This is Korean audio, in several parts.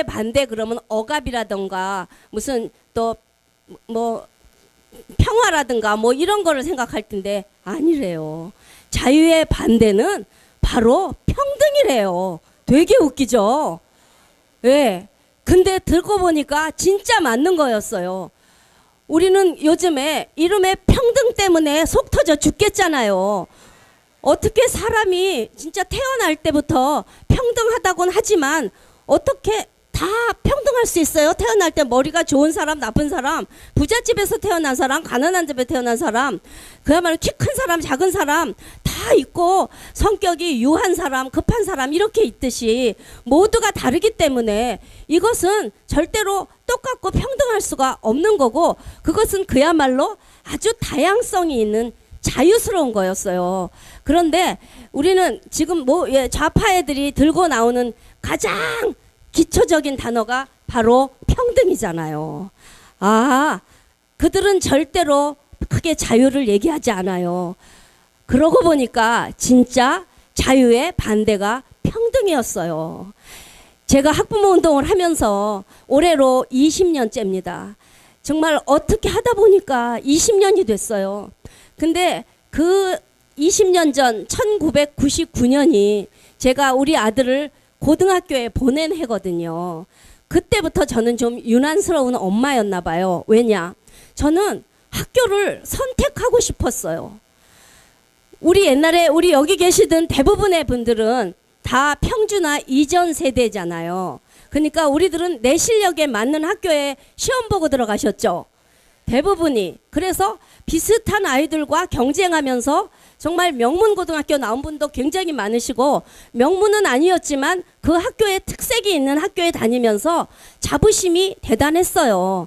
자유의 반대 그러면 억압이라든가 무슨 또 뭐 평화라든가 뭐 이런 거를 생각할 텐데 아니래요. 자유의 반대는 바로 평등이래요. 되게 웃기죠? 예. 근데 듣고 보니까 진짜 맞는 거였어요. 우리는 요즘에 이름의 평등 때문에 속 터져 죽겠잖아요. 어떻게 사람이 진짜 태어날 때부터 평등하다고는 하지만 어떻게 다 평등할 수 있어요? 태어날 때 머리가 좋은 사람, 나쁜 사람, 부잣집에서 태어난 사람, 가난한 집에 태어난 사람, 그야말로 키 큰 사람, 작은 사람 다 있고 성격이 유한 사람, 급한 사람 이렇게 있듯이 모두가 다르기 때문에 이것은 절대로 똑같고 평등할 수가 없는 거고 그것은 그야말로 아주 다양성이 있는 자유스러운 거였어요. 그런데 우리는 지금 좌파 애들이 들고 나오는 가장 기초적인 단어가 바로 평등이잖아요. 아, 그들은 절대로 크게 자유를 얘기하지 않아요. 그러고 보니까 진짜 자유의 반대가 평등이었어요. 제가 학부모 운동을 하면서 올해로 20년째입니다. 정말 어떻게 하다 보니까 20년이 됐어요. 근데 그 20년 전 1999년이 제가 우리 아들을 고등학교에 보낸 해거든요. 그때부터 저는 좀 유난스러운 엄마였나 봐요. 왜냐? 저는 학교를 선택하고 싶었어요. 우리 옛날에 우리 여기 계시던 대부분의 분들은 다 평준화 이전 세대잖아요. 그러니까 우리들은 내 실력에 맞는 학교에 시험 보고 들어가셨죠. 대부분이. 그래서 비슷한 아이들과 경쟁하면서 정말 명문고등학교 나온 분도 굉장히 많으시고 명문은 아니었지만 그 학교에 특색이 있는 학교에 다니면서 자부심이 대단했어요.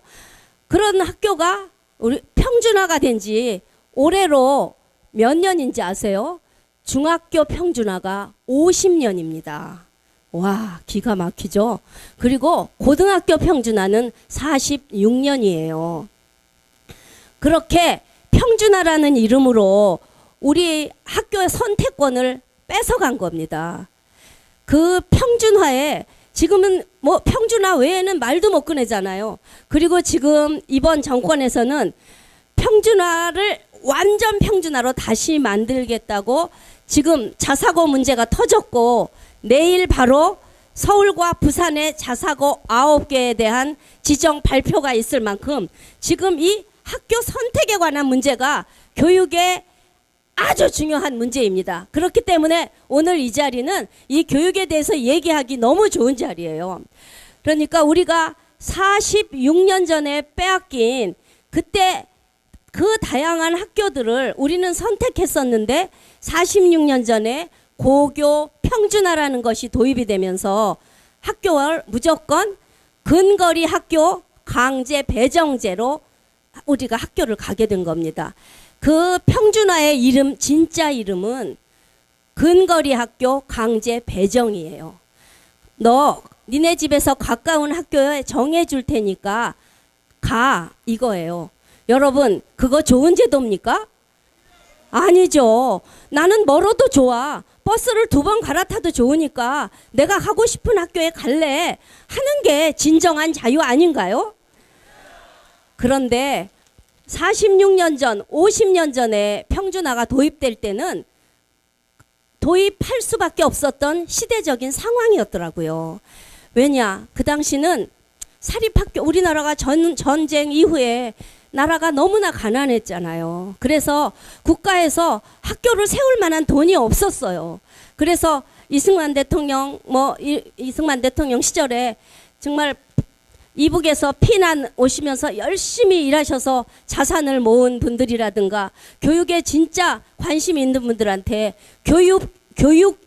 그런 학교가 우리 평준화가 된 지 올해로 몇 년인지 아세요? 중학교 평준화가 50년입니다. 와, 기가 막히죠? 그리고 고등학교 평준화는 46년이에요. 그렇게 평준화라는 이름으로 우리 학교의 선택권을 뺏어간 겁니다. 그 평준화에 지금은 뭐 평준화 외에는 말도 못 꺼내잖아요. 그리고 지금 이번 정권에서는 평준화를 완전 평준화로 다시 만들겠다고 지금 자사고 문제가 터졌고 내일 바로 서울과 부산의 자사고 9개에 대한 지정 발표가 있을 만큼 지금 이 학교 선택에 관한 문제가 교육의 아주 중요한 문제입니다. 그렇기 때문에 오늘 이 자리는 이 교육에 대해서 얘기하기 너무 좋은 자리예요. 그러니까 우리가 46년 전에 빼앗긴 그때 그 다양한 학교들을 우리는 선택했었는데 46년 전에 고교 평준화라는 것이 도입이 되면서 학교를 무조건 근거리 학교 강제 배정제로 우리가 학교를 가게 된 겁니다. 그 평준화의 이름, 진짜 이름은 근거리 학교 강제 배정이에요. 너 니네 집에서 가까운 학교에 정해줄 테니까 가, 이거예요. 여러분, 그거 좋은 제도입니까? 아니죠. 나는 멀어도 좋아. 버스를 2번 갈아타도 좋으니까 내가 가고 싶은 학교에 갈래 하는 게 진정한 자유 아닌가요? 그런데 46년 전, 50년 전에 평준화가 도입될 때는 도입할 수밖에 없었던 시대적인 상황이었더라고요. 왜냐? 그 당시는 사립학교, 우리나라가 전쟁 이후에 나라가 너무나 가난했잖아요. 그래서 국가에서 학교를 세울 만한 돈이 없었어요. 그래서 이승만 대통령 시절에 정말 이북에서 피난 오시면서 열심히 일하셔서 자산을 모은 분들이라든가 교육에 진짜 관심 있는 분들한테 교육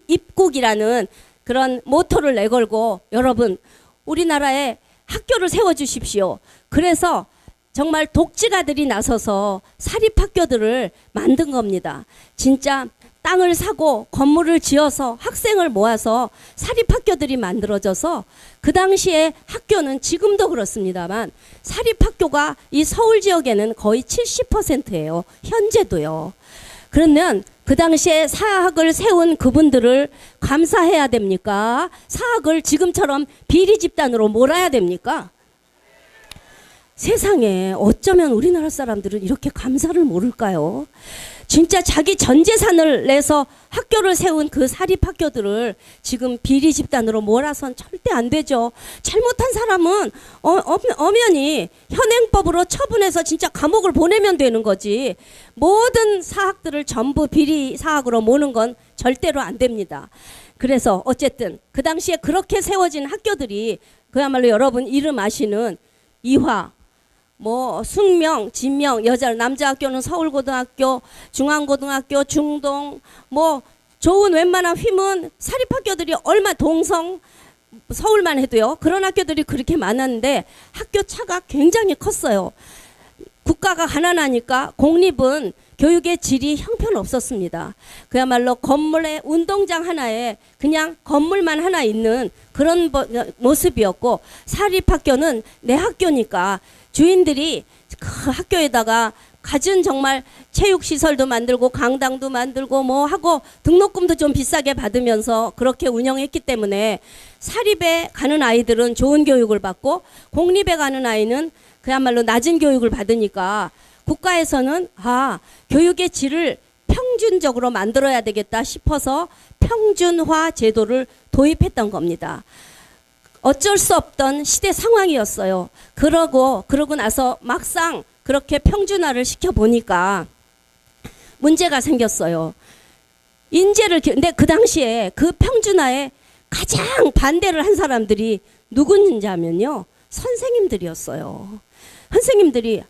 입국이라는 그런 모토를 내걸고 여러분 우리나라에 학교를 세워주십시오. 그래서 정말 독지가들이 나서서 사립학교들을 만든 겁니다. 진짜 땅을 사고 건물을 지어서 학생을 모아서 사립학교들이 만들어져서 그 당시에 학교는 지금도 그렇습니다만 사립학교가 이 서울 지역에는 거의 70%예요. 현재도요. 그러면 그 당시에 사학을 세운 그분들을 감사해야 됩니까? 사학을 지금처럼 비리 집단으로 몰아야 됩니까? 세상에 어쩌면 우리나라 사람들은 이렇게 감사를 모를까요? 진짜 자기 전 재산을 내서 학교를 세운 그 사립학교들을 지금 비리 집단으로 몰아선 절대 안 되죠. 잘못한 사람은 엄연히 현행법으로 처분해서 진짜 감옥을 보내면 되는 거지. 모든 사학들을 전부 비리 사학으로 모는 건 절대로 안 됩니다. 그래서 어쨌든 그 당시에 그렇게 세워진 학교들이 그야말로 여러분 이름 아시는 이화, 뭐 숙명, 진명, 여자 남자 학교는 서울고등학교, 중앙고등학교, 중동, 뭐 좋은 웬만한 휘문 사립학교들이 얼마 동성 서울만 해도요. 그런 학교들이 그렇게 많았는데 학교 차가 굉장히 컸어요. 국가가 가난하니까 공립은 교육의 질이 형편없었습니다. 그야말로 건물에 운동장 하나에 그냥 건물만 하나 있는 그런 모습이었고, 사립학교는 내 학교니까 주인들이 그 학교에다가 갖은 정말 체육시설도 만들고 강당도 만들고 뭐 하고 등록금도 좀 비싸게 받으면서 그렇게 운영했기 때문에 사립에 가는 아이들은 좋은 교육을 받고 공립에 가는 아이는 그야말로 낮은 교육을 받으니까 국가에서는 교육의 질을 평준적으로 만들어야 되겠다 싶어서 평준화 제도를 도입했던 겁니다. 어쩔 수 없던 시대 상황이었어요. 그러고 나서 막상 그렇게 평준화를 시켜보니까 문제가 생겼어요. 근데 그 당시에 그 평준화에 가장 반대를 한 사람들이 누구인지 하면요. 선생님들이었어요. 선생님들이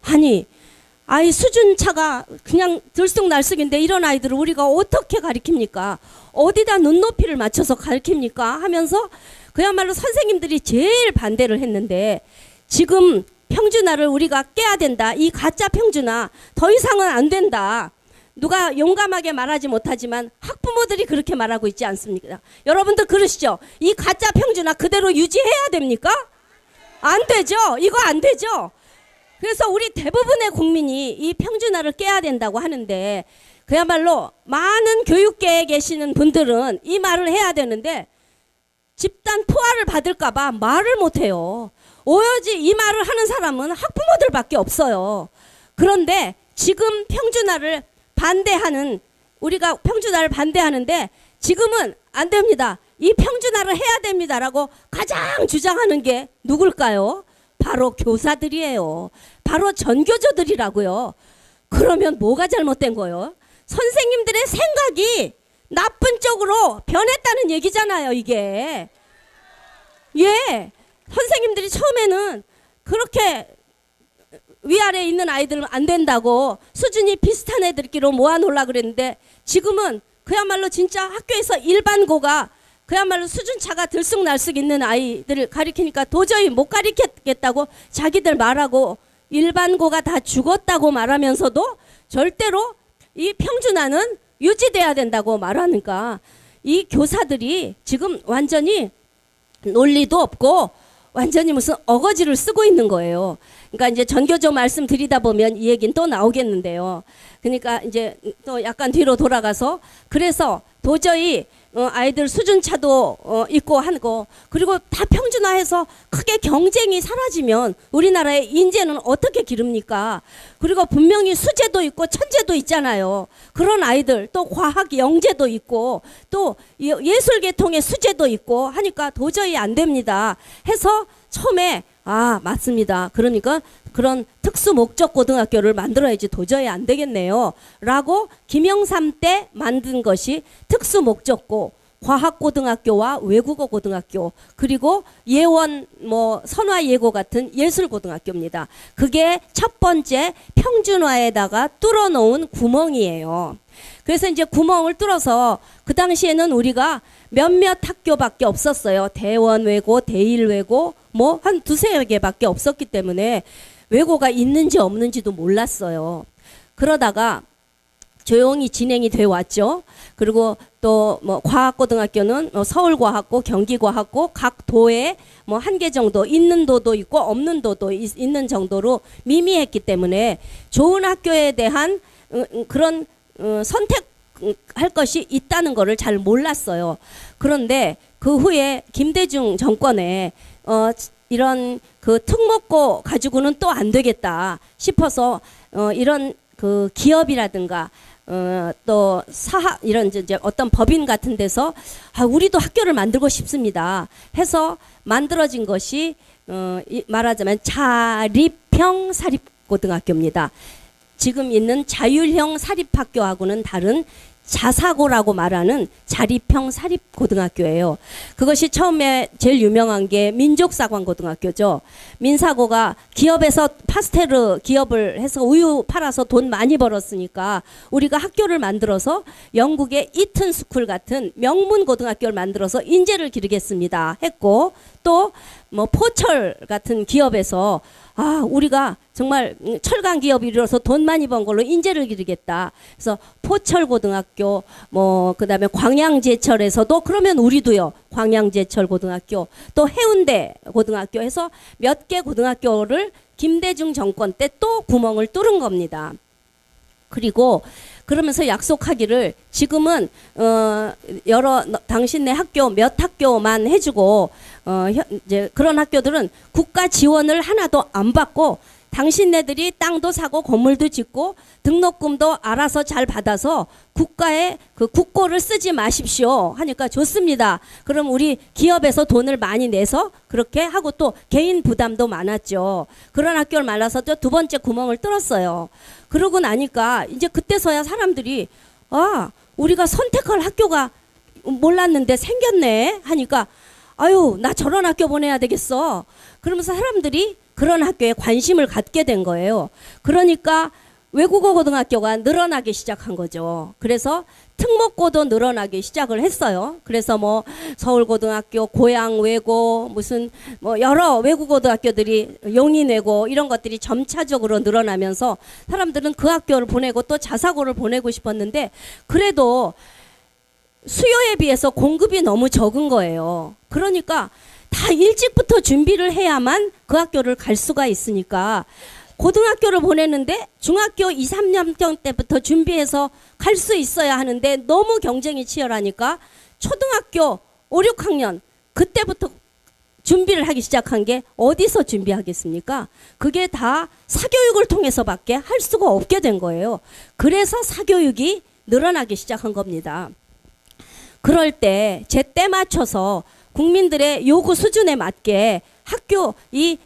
아이 수준차가 그냥 들쑥날쑥인데 이런 아이들을 우리가 어떻게 가르칩니까? 어디다 눈높이를 맞춰서 가르칩니까? 하면서 그야말로 선생님들이 제일 반대를 했는데 지금 평준화를 우리가 깨야 된다. 이 가짜 평준화 더 이상은 안 된다. 누가 용감하게 말하지 못하지만 학부모들이 그렇게 말하고 있지 않습니까? 여러분들 그러시죠? 이 가짜 평준화 그대로 유지해야 됩니까? 안 되죠. 이거 안 되죠. 그래서 우리 대부분의 국민이 이 평준화를 깨야 된다고 하는데 그야말로 많은 교육계에 계시는 분들은 이 말을 해야 되는데 집단 포화를 받을까 봐 말을 못해요. 오로지 이 말을 하는 사람은 학부모들밖에 없어요. 그런데 지금 평준화를 반대하는, 우리가 평준화를 반대하는데 지금은 안 됩니다. 이 평준화를 해야 됩니다라고 가장 주장하는 게 누굴까요? 바로 교사들이에요. 바로 전교조들이라고요. 그러면 뭐가 잘못된 거예요? 선생님들의 생각이 나쁜 쪽으로 변했다는 얘기잖아요, 이게. 예. 선생님들이 처음에는 그렇게 위아래에 있는 아이들은 안 된다고 수준이 비슷한 애들끼리 모아놓으려고 그랬는데 지금은 그야말로 진짜 학교에서 일반고가 그야말로 수준차가 들쑥날쑥 있는 아이들을 가리키니까 도저히 못 가리키겠다고 자기들 말하고 일반고가 다 죽었다고 말하면서도 절대로 이 평준화는 유지돼야 된다고 말하니까 이 교사들이 지금 완전히 논리도 없고 완전히 무슨 어거지를 쓰고 있는 거예요. 그러니까 이제 전교조 말씀 드리다 보면 이 얘기는 또 나오겠는데요. 그러니까 이제 또 약간 뒤로 돌아가서 그래서 도저히 아이들 수준차도 있고 하고 그리고 다 평준화해서 크게 경쟁이 사라지면 우리나라의 인재는 어떻게 기릅니까? 그리고 분명히 수재도 있고 천재도 있잖아요. 그런 아이들 또 과학 영재도 있고 또 예술계통의 수재도 있고 하니까 도저히 안 됩니다. 해서 처음에 맞습니다. 그러니까 그런 특수 목적 고등학교를 만들어야지 도저히 안 되겠네요. 라고 김영삼 때 만든 것이 특수 목적고 과학고등학교와 외국어 고등학교 그리고 예원 선화예고 같은 예술고등학교입니다. 그게 첫 번째 평준화에다가 뚫어놓은 구멍이에요. 그래서 이제 구멍을 뚫어서 그 당시에는 우리가 몇몇 학교밖에 없었어요. 대원외고, 대일외고 한 두세 개밖에 없었기 때문에 외고가 있는지 없는지도 몰랐어요. 그러다가 조용히 진행이 돼 왔죠. 그리고 또 과학고등학교는 서울과학고, 경기과학고 각 도에 한 개 정도 있는 도도 있고 없는 도도 있는 정도로 미미했기 때문에 좋은 학교에 대한 그런 선택 할 것이 있다는 거를 잘 몰랐어요. 그런데 그 후에 김대중 정권에 이런 그 특목고 가지고는 또 안 되겠다 싶어서 이런 그 기업이라든가 또 사학 이런 이제 어떤 법인 같은 데서 우리도 학교를 만들고 싶습니다 해서 만들어진 것이 말하자면 자립형 사립고등학교입니다. 지금 있는 자율형 사립학교하고는 다른 자사고라고 말하는 자립형 사립고등학교예요. 그것이 처음에 제일 유명한 게 민족사관고등학교죠. 민사고가 기업에서 파스테르 기업을 해서 우유 팔아서 돈 많이 벌었으니까 우리가 학교를 만들어서 영국의 이튼 스쿨 같은 명문 고등학교를 만들어서 인재를 기르겠습니다 했고, 또 뭐 포철 같은 기업에서 우리가 정말 철강 기업이 이뤄서 돈 많이 번 걸로 인재를 기르겠다. 그래서 포철고등학교, 뭐 그다음에 광양제철에서도 그러면 우리도요. 광양제철고등학교, 또 해운대 고등학교 해서 몇 개 고등학교를 김대중 정권 때 또 구멍을 뚫은 겁니다. 그리고 그러면서 약속하기를 지금은 여러 당신네 학교 몇 학교만 해주고 이제 그런 학교들은 국가 지원을 하나도 안 받고 당신네들이 땅도 사고 건물도 짓고 등록금도 알아서 잘 받아서 국가의 그 국고를 쓰지 마십시오 하니까 좋습니다. 그럼 우리 기업에서 돈을 많이 내서 그렇게 하고, 또 개인 부담도 많았죠. 그런 학교를 말라서 또 두 번째 구멍을 뚫었어요. 그러고 나니까 이제 그때서야 사람들이 우리가 선택할 학교가 몰랐는데 생겼네 하니까 나 저런 학교 보내야 되겠어. 그러면서 사람들이 그런 학교에 관심을 갖게 된 거예요. 그러니까 외국어 고등학교가 늘어나기 시작한 거죠. 그래서 특목고도 늘어나기 시작을 했어요. 그래서 뭐 서울고등학교, 고양외고, 무슨 뭐 여러 외국어고등학교들이 용인외고 이런 것들이 점차적으로 늘어나면서 사람들은 그 학교를 보내고 또 자사고를 보내고 싶었는데, 그래도 수요에 비해서 공급이 너무 적은 거예요. 그러니까 다 일찍부터 준비를 해야만 그 학교를 갈 수가 있으니까 고등학교를 보내는데 중학교 2, 3학년 때부터 준비해서 갈 수 있어야 하는데 너무 경쟁이 치열하니까 초등학교 5, 6학년 그때부터 준비를 하기 시작한 게 어디서 준비하겠습니까? 그게 다 사교육을 통해서밖에 할 수가 없게 된 거예요. 그래서 사교육이 늘어나기 시작한 겁니다. 그럴 때 제때 맞춰서 국민들의 요구 수준에 맞게 학교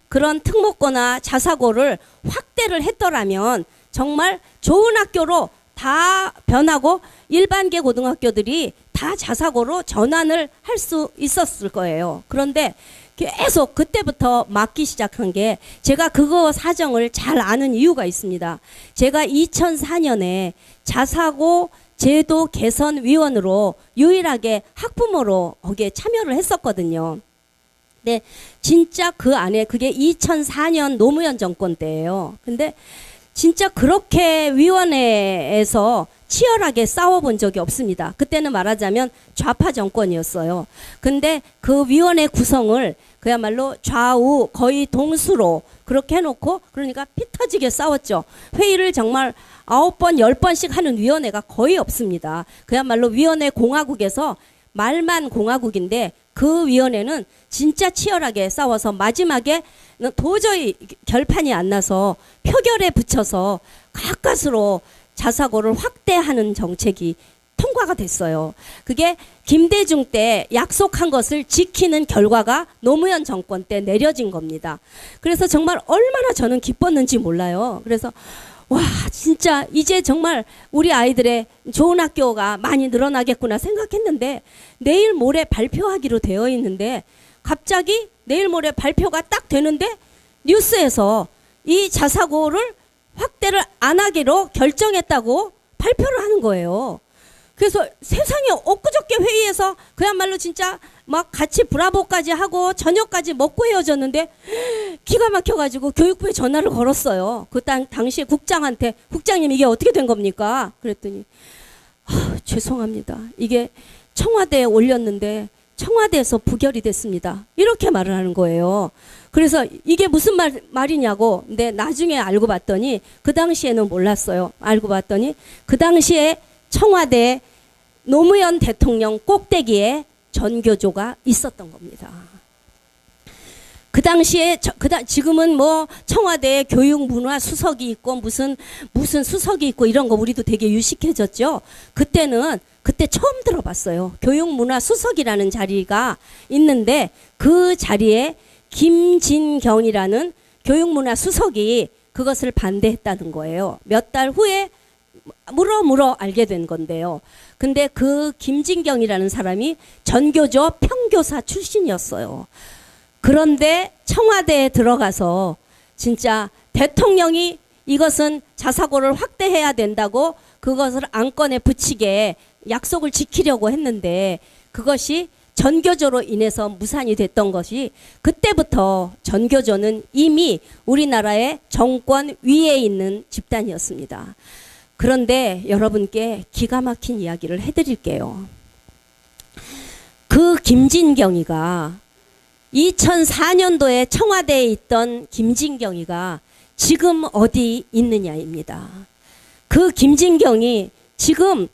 그런 특목고나 자사고를 확대를 했더라면 정말 좋은 학교로 다 변하고 일반계 고등학교들이 다 자사고로 전환을 할 수 있었을 거예요. 그런데 계속 그때부터 막기 시작한 게, 제가 그거 사정을 잘 아는 이유가 있습니다. 제가 2004년에 자사고 제도 개선 위원으로 유일하게 학부모로 거기에 참여를 했었거든요. 근데 진짜 그 안에 그게 2004년 노무현 정권 때예요. 근데 진짜 그렇게 위원회에서 치열하게 싸워본 적이 없습니다. 그때는 말하자면 좌파 정권이었어요. 근데 그 위원회 구성을 그야말로 좌우 거의 동수로 그렇게 해놓고, 그러니까 피 터지게 싸웠죠. 회의를 정말 9번, 10번씩 하는 위원회가 거의 없습니다. 그야말로 위원회 공화국에서 말만 공화국인데 그 위원회는 진짜 치열하게 싸워서 마지막에 도저히 결판이 안 나서 표결에 붙여서 가까스로 자사고를 확대하는 정책이 통과가 됐어요. 그게 김대중 때 약속한 것을 지키는 결과가 노무현 정권 때 내려진 겁니다. 그래서 정말 얼마나 저는 기뻤는지 몰라요. 그래서 진짜 이제 정말 우리 아이들의 좋은 학교가 많이 늘어나겠구나 생각했는데, 내일 모레 발표하기로 되어 있는데 갑자기 내일 모레 발표가 딱 되는데 뉴스에서 이 자사고를 확대를 안 하기로 결정했다고 발표를 하는 거예요. 그래서 세상에 엊그저께 회의에서 그야말로 진짜 막 같이 브라보까지 하고 저녁까지 먹고 헤어졌는데 기가 막혀가지고 교육부에 전화를 걸었어요. 그 당시에 국장한테, 국장님 이게 어떻게 된 겁니까? 그랬더니 죄송합니다. 이게 청와대에 올렸는데 청와대에서 부결이 됐습니다. 이렇게 말을 하는 거예요. 그래서 이게 무슨 말이냐고. 근데 나중에 알고 봤더니, 그 당시에는 몰랐어요. 알고 봤더니 그 당시에 청와대 노무현 대통령 꼭대기에 전교조가 있었던 겁니다. 그 당시에 지금은 뭐 청와대에 교육문화수석이 있고 무슨 수석이 있고 이런 거 우리도 되게 유식해졌죠. 그때 처음 들어봤어요. 교육문화수석이라는 자리가 있는데 그 자리에 김진경이라는 교육문화수석이 그것을 반대했다는 거예요. 몇 달 후에 물어 알게 된 건데요. 근데 그 김진경이라는 사람이 전교조 평교사 출신이었어요. 그런데 청와대에 들어가서 진짜 대통령이 이것은 자사고를 확대해야 된다고 그것을 안건에 붙이게 약속을 지키려고 했는데 그것이 전교조로 인해서 무산이 됐던 것이 그때부터 전교조는 이미 우리나라의 정권 위에 있는 집단이었습니다. 그런데 여러분께 기가 막힌 이야기를 해드릴게요. 그 김진경이가 2004년도에 청와대에 있던 김진경이가 지금 어디 있느냐입니다. 그 김진경이 지금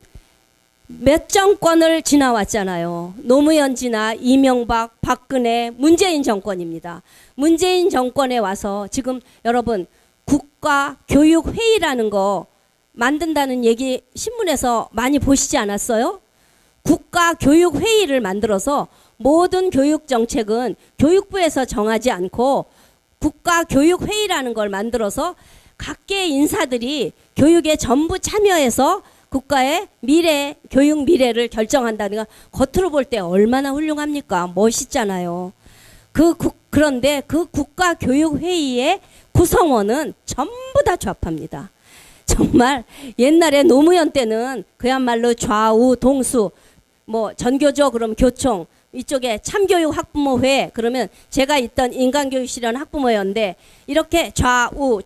몇 정권을 지나왔잖아요. 노무현 지나 이명박, 박근혜, 문재인 정권입니다. 문재인 정권에 와서 지금 여러분 국가교육회의라는 거 만든다는 얘기 신문에서 많이 보시지 않았어요? 국가교육회의를 만들어서 모든 교육정책은 교육부에서 정하지 않고 국가교육회의라는 걸 만들어서 각계 인사들이 교육에 전부 참여해서 국가의 교육 미래를 결정한다는 거 겉으로 볼 때 얼마나 훌륭합니까? 멋있잖아요. 그런데 그 국가교육회의의 구성원은 전부 다 좌파입니다. 정말 옛날에 노무현 때는 그야말로 좌우 동수 뭐 전교조 그럼 교총 이쪽에 참교육 학부모회 그러면 제가 있던 인간교육실현 학부모였는데 이렇게 좌우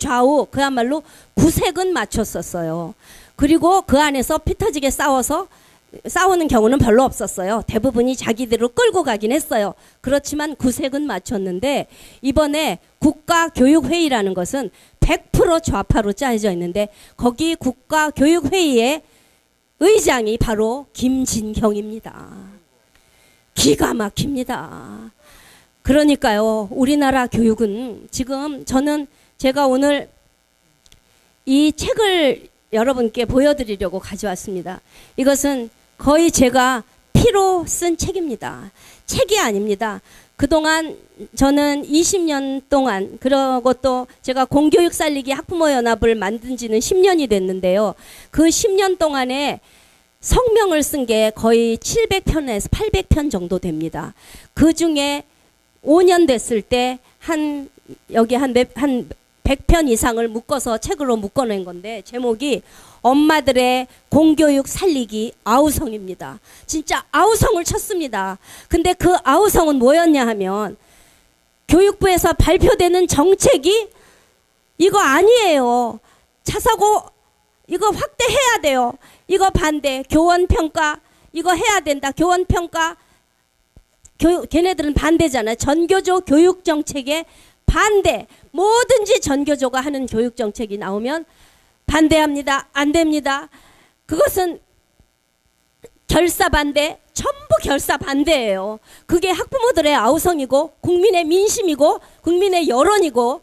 그야말로 구색은 맞췄었어요. 그리고 그 안에서 피 터지게 싸우는 경우는 별로 없었어요. 대부분이 자기들로 끌고 가긴 했어요. 그렇지만 구색은 맞췄는데 이번에 국가교육회의라는 것은 100% 좌파로 짜여져 있는데 거기 국가교육회의의 의장이 바로 김진경입니다. 기가 막힙니다. 그러니까요. 우리나라 교육은 지금 제가 오늘 이 책을 여러분께 보여드리려고 가져왔습니다. 이것은 거의 제가 피로 쓴 책입니다. 책이 아닙니다. 그동안 저는 20년 동안 그리고 또 제가 공교육 살리기 학부모연합을 만든 지는 10년이 됐는데요. 그 10년 동안에 성명을 쓴 게 거의 700편에서 800편 정도 됩니다. 그 중에 5년 됐을 때 여기 한 100편 이상을 묶어서 책으로 묶어낸 건데 제목이 엄마들의 공교육 살리기 아우성입니다. 진짜 아우성을 쳤습니다. 근데 그 아우성은 뭐였냐 하면 교육부에서 발표되는 정책이 이거 아니에요. 자사고 이거 확대해야 돼요. 이거 반대. 교원평가 이거 해야 된다. 교원평가 걔네들은 반대잖아요. 전교조 교육정책에 반대. 뭐든지 전교조가 하는 교육정책이 나오면 반대합니다. 안 됩니다. 그것은 결사 반대, 전부 결사 반대예요. 그게 학부모들의 아우성이고 국민의 민심이고 국민의 여론이고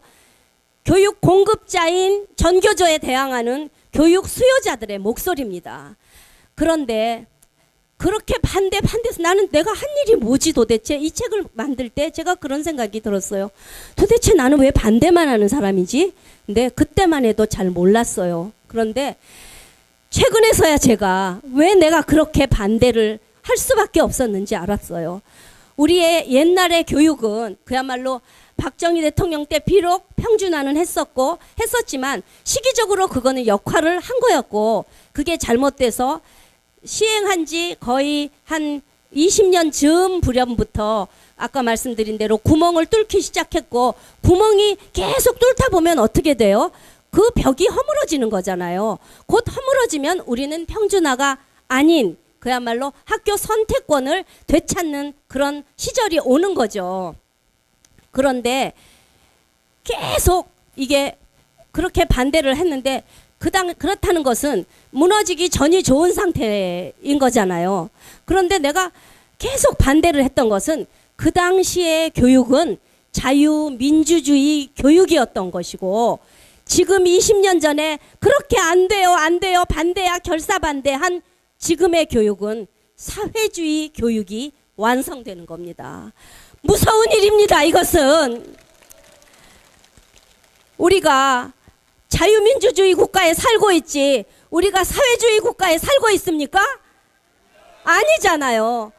교육 공급자인 전교조에 대항하는 교육 수요자들의 목소리입니다. 그런데 그렇게 반대해서 나는 내가 한 일이 뭐지 도대체. 이 책을 만들 때 제가 그런 생각이 들었어요. 도대체 나는 왜 반대만 하는 사람이지? 근데 그때만 해도 잘 몰랐어요. 그런데 최근에서야 제가 왜 내가 그렇게 반대를 할 수밖에 없었는지 알았어요. 우리의 옛날의 교육은 그야말로 박정희 대통령 때 비록 평준화는 했었지만 시기적으로 그거는 역할을 한 거였고 그게 잘못돼서 시행한 지 거의 한 20년 즈음 부렴부터 아까 말씀드린 대로 구멍을 뚫기 시작했고 구멍이 계속 뚫다 보면 어떻게 돼요? 그 벽이 허물어지는 거잖아요. 곧 허물어지면 우리는 평준화가 아닌 그야말로 학교 선택권을 되찾는 그런 시절이 오는 거죠. 그런데 계속 이게 그렇게 반대를 했는데 그렇다는 것은 무너지기 전이 좋은 상태인 거잖아요. 그런데 내가 계속 반대를 했던 것은 그 당시의 교육은 자유민주주의 교육이었던 것이고, 지금 20년 전에 그렇게 안 돼요, 안 돼요, 반대야, 결사반대한 지금의 교육은 사회주의 교육이 완성되는 겁니다. 무서운 일입니다. 이것은 우리가 자유민주주의 국가에 살고 있지 우리가 사회주의 국가에 살고 있습니까? 아니잖아요.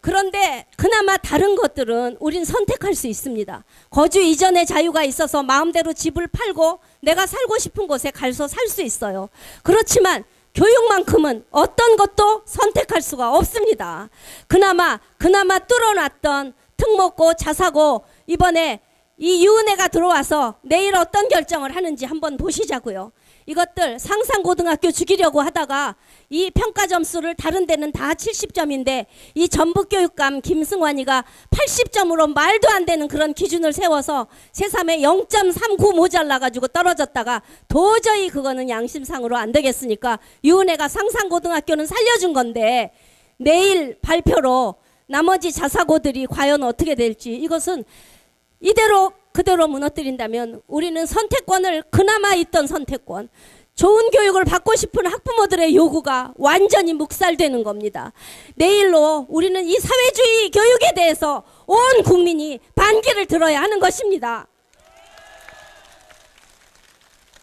그런데 그나마 다른 것들은 우린 선택할 수 있습니다. 거주 이전의 자유가 있어서 마음대로 집을 팔고 내가 살고 싶은 곳에 가서 살 수 있어요. 그렇지만 교육만큼은 어떤 것도 선택할 수가 없습니다. 그나마 뚫어놨던 특목고, 자사고, 이번에 이 유은혜가 들어와서 내일 어떤 결정을 하는지 한번 보시자고요. 이것들 상상고등학교 죽이려고 하다가 이 평가 점수를 다른 데는 다 70점인데 이 전북교육감 김승환이가 80점으로 말도 안 되는 그런 기준을 세워서 새3에 0.39 모자라가지고 떨어졌다가 도저히 그거는 양심상으로 안 되겠으니까 유은혜가 상상고등학교는 살려준 건데, 내일 발표로 나머지 자사고들이 과연 어떻게 될지, 이것은 이대로 그대로 무너뜨린다면 우리는 선택권을, 그나마 있던 선택권, 좋은 교육을 받고 싶은 학부모들의 요구가 완전히 묵살되는 겁니다. 내일로 우리는 이 사회주의 교육에 대해서 온 국민이 반기를 들어야 하는 것입니다.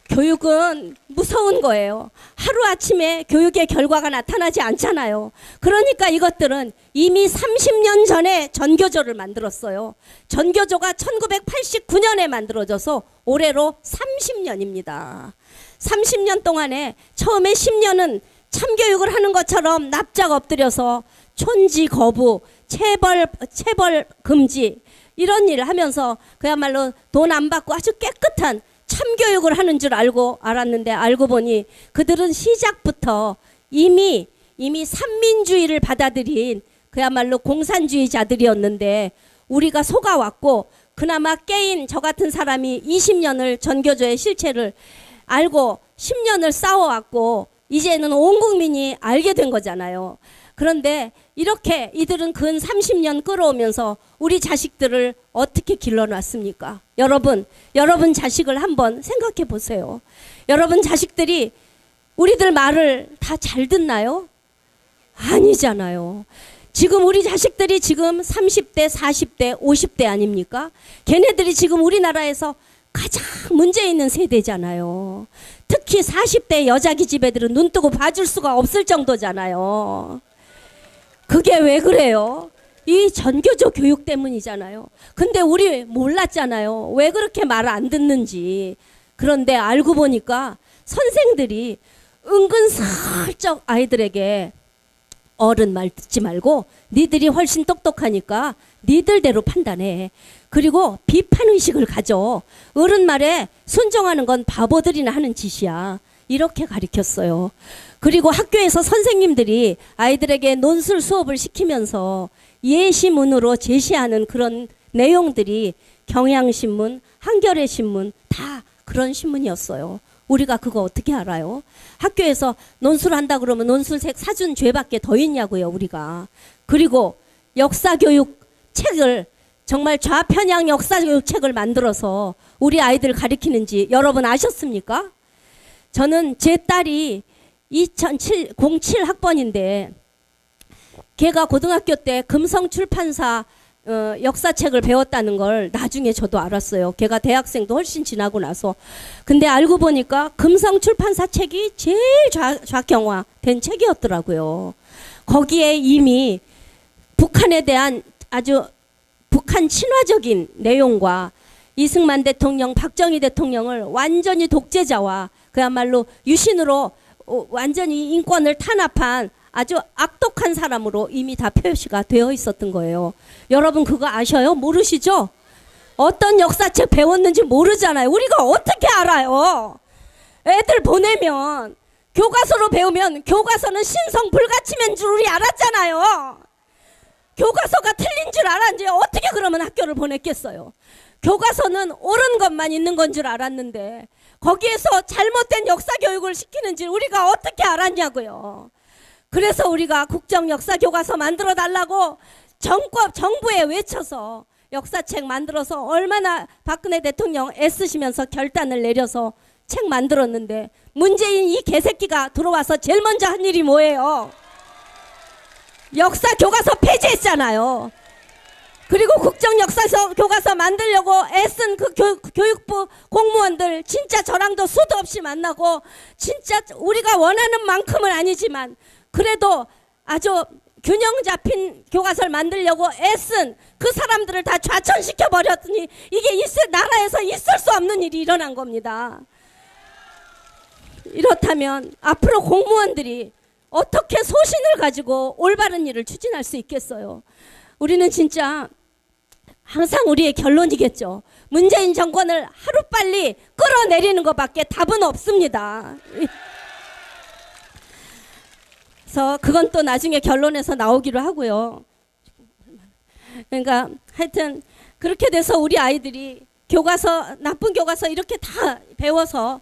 교육은 무서운 거예요. 하루아침에 교육의 결과가 나타나지 않잖아요. 그러니까 이것들은 이미 30년 전에 전교조를 만들었어요. 전교조가 1989년에 만들어져서 올해로 30년입니다. 30년 동안에 처음에 10년은 참교육을 하는 것처럼 납작 엎드려서 촌지 거부, 체벌 금지, 이런 일을 하면서 그야말로 돈 안 받고 아주 깨끗한 참교육을 하는 줄 알았는데, 알고 보니 그들은 시작부터 이미 삼민주의를 받아들인 그야말로 공산주의자들이었는데, 우리가 속아왔고 그나마 깨인 저 같은 사람이 20년을 전교조의 실체를 알고 10년을 싸워왔고 이제는 온 국민이 알게 된 거잖아요. 그런데 이렇게 이들은 근 30년 끌어오면서 우리 자식들을 어떻게 길러놨습니까? 여러분 자식을 한번 생각해 보세요. 여러분 자식들이 우리들 말을 다 잘 듣나요? 아니잖아요. 지금 우리 자식들이 지금 30대, 40대, 50대 아닙니까? 걔네들이 지금 우리나라에서 가장 문제 있는 세대잖아요. 특히 40대 여자 기집애들은 눈 뜨고 봐줄 수가 없을 정도잖아요. 그게 왜 그래요? 이 전교조 교육 때문이잖아요. 근데 우리 몰랐잖아요. 왜 그렇게 말을 안 듣는지. 그런데 알고 보니까 선생들이 은근슬쩍 아이들에게 어른 말 듣지 말고 니들이 훨씬 똑똑하니까 니들대로 판단해. 그리고 비판의식을 가져. 어른 말에 순종하는 건 바보들이나 하는 짓이야. 이렇게 가르쳤어요. 그리고 학교에서 선생님들이 아이들에게 논술 수업을 시키면서 예시문으로 제시하는 그런 내용들이 경향신문, 한겨레신문 다 그런 신문이었어요. 우리가 그거 어떻게 알아요? 학교에서 논술한다 그러면 논술책 사준 죄밖에 더 있냐고요, 우리가. 그리고 역사교육 책을, 정말 좌편향 역사교육 책을 만들어서 우리 아이들 가르치는지 여러분 아셨습니까? 저는 제 딸이 07 학번인데 걔가 고등학교 때 금성출판사 역사책을 배웠다는 걸 나중에 저도 알았어요. 걔가 대학생도 훨씬 지나고 나서. 근데 알고 보니까 금성출판사 책이 제일 좌경화된 책이었더라고요. 거기에 이미 북한에 대한 아주 북한 친화적인 내용과 이승만 대통령, 박정희 대통령을 완전히 독재자와 그야말로 유신으로 완전히 인권을 탄압한 아주 악독한 사람으로 이미 다 표시가 되어 있었던 거예요. 여러분 그거 아셔요? 모르시죠? 어떤 역사책 배웠는지 모르잖아요. 우리가 어떻게 알아요? 애들 보내면 교과서로 배우면 교과서는 신성 불가침인 줄 우리 알았잖아요. 교과서가 틀린 줄 알았는지 어떻게 그러면 학교를 보냈겠어요? 교과서는 옳은 것만 있는 건 줄 알았는데 거기에서 잘못된 역사 교육을 시키는지 우리가 어떻게 알았냐고요. 그래서 우리가 국정역사교과서 만들어 달라고 정부에 외쳐서 역사책 만들어서 얼마나 박근혜 대통령 애쓰시면서 결단을 내려서 책 만들었는데 문재인 이 개새끼가 들어와서 제일 먼저 한 일이 뭐예요? 역사교과서 폐지했잖아요. 그리고 국정역사교과서 만들려고 애쓴 그 교육부 공무원들 진짜 저랑도 수도 없이 만나고 진짜 우리가 원하는 만큼은 아니지만 그래도 아주 균형 잡힌 교과서를 만들려고 애쓴 그 사람들을 다 좌천시켜 버렸더니 이게 나라에서 있을 수 없는 일이 일어난 겁니다. 이렇다면 앞으로 공무원들이 어떻게 소신을 가지고 올바른 일을 추진할 수 있겠어요? 우리는 진짜 항상 우리의 결론이겠죠. 문재인 정권을 하루빨리 끌어내리는 것밖에 답은 없습니다. 그래서 그건 또 나중에 결론에서 나오기로 하고요. 그러니까 하여튼 그렇게 돼서 우리 아이들이 교과서, 나쁜 교과서 이렇게 다 배워서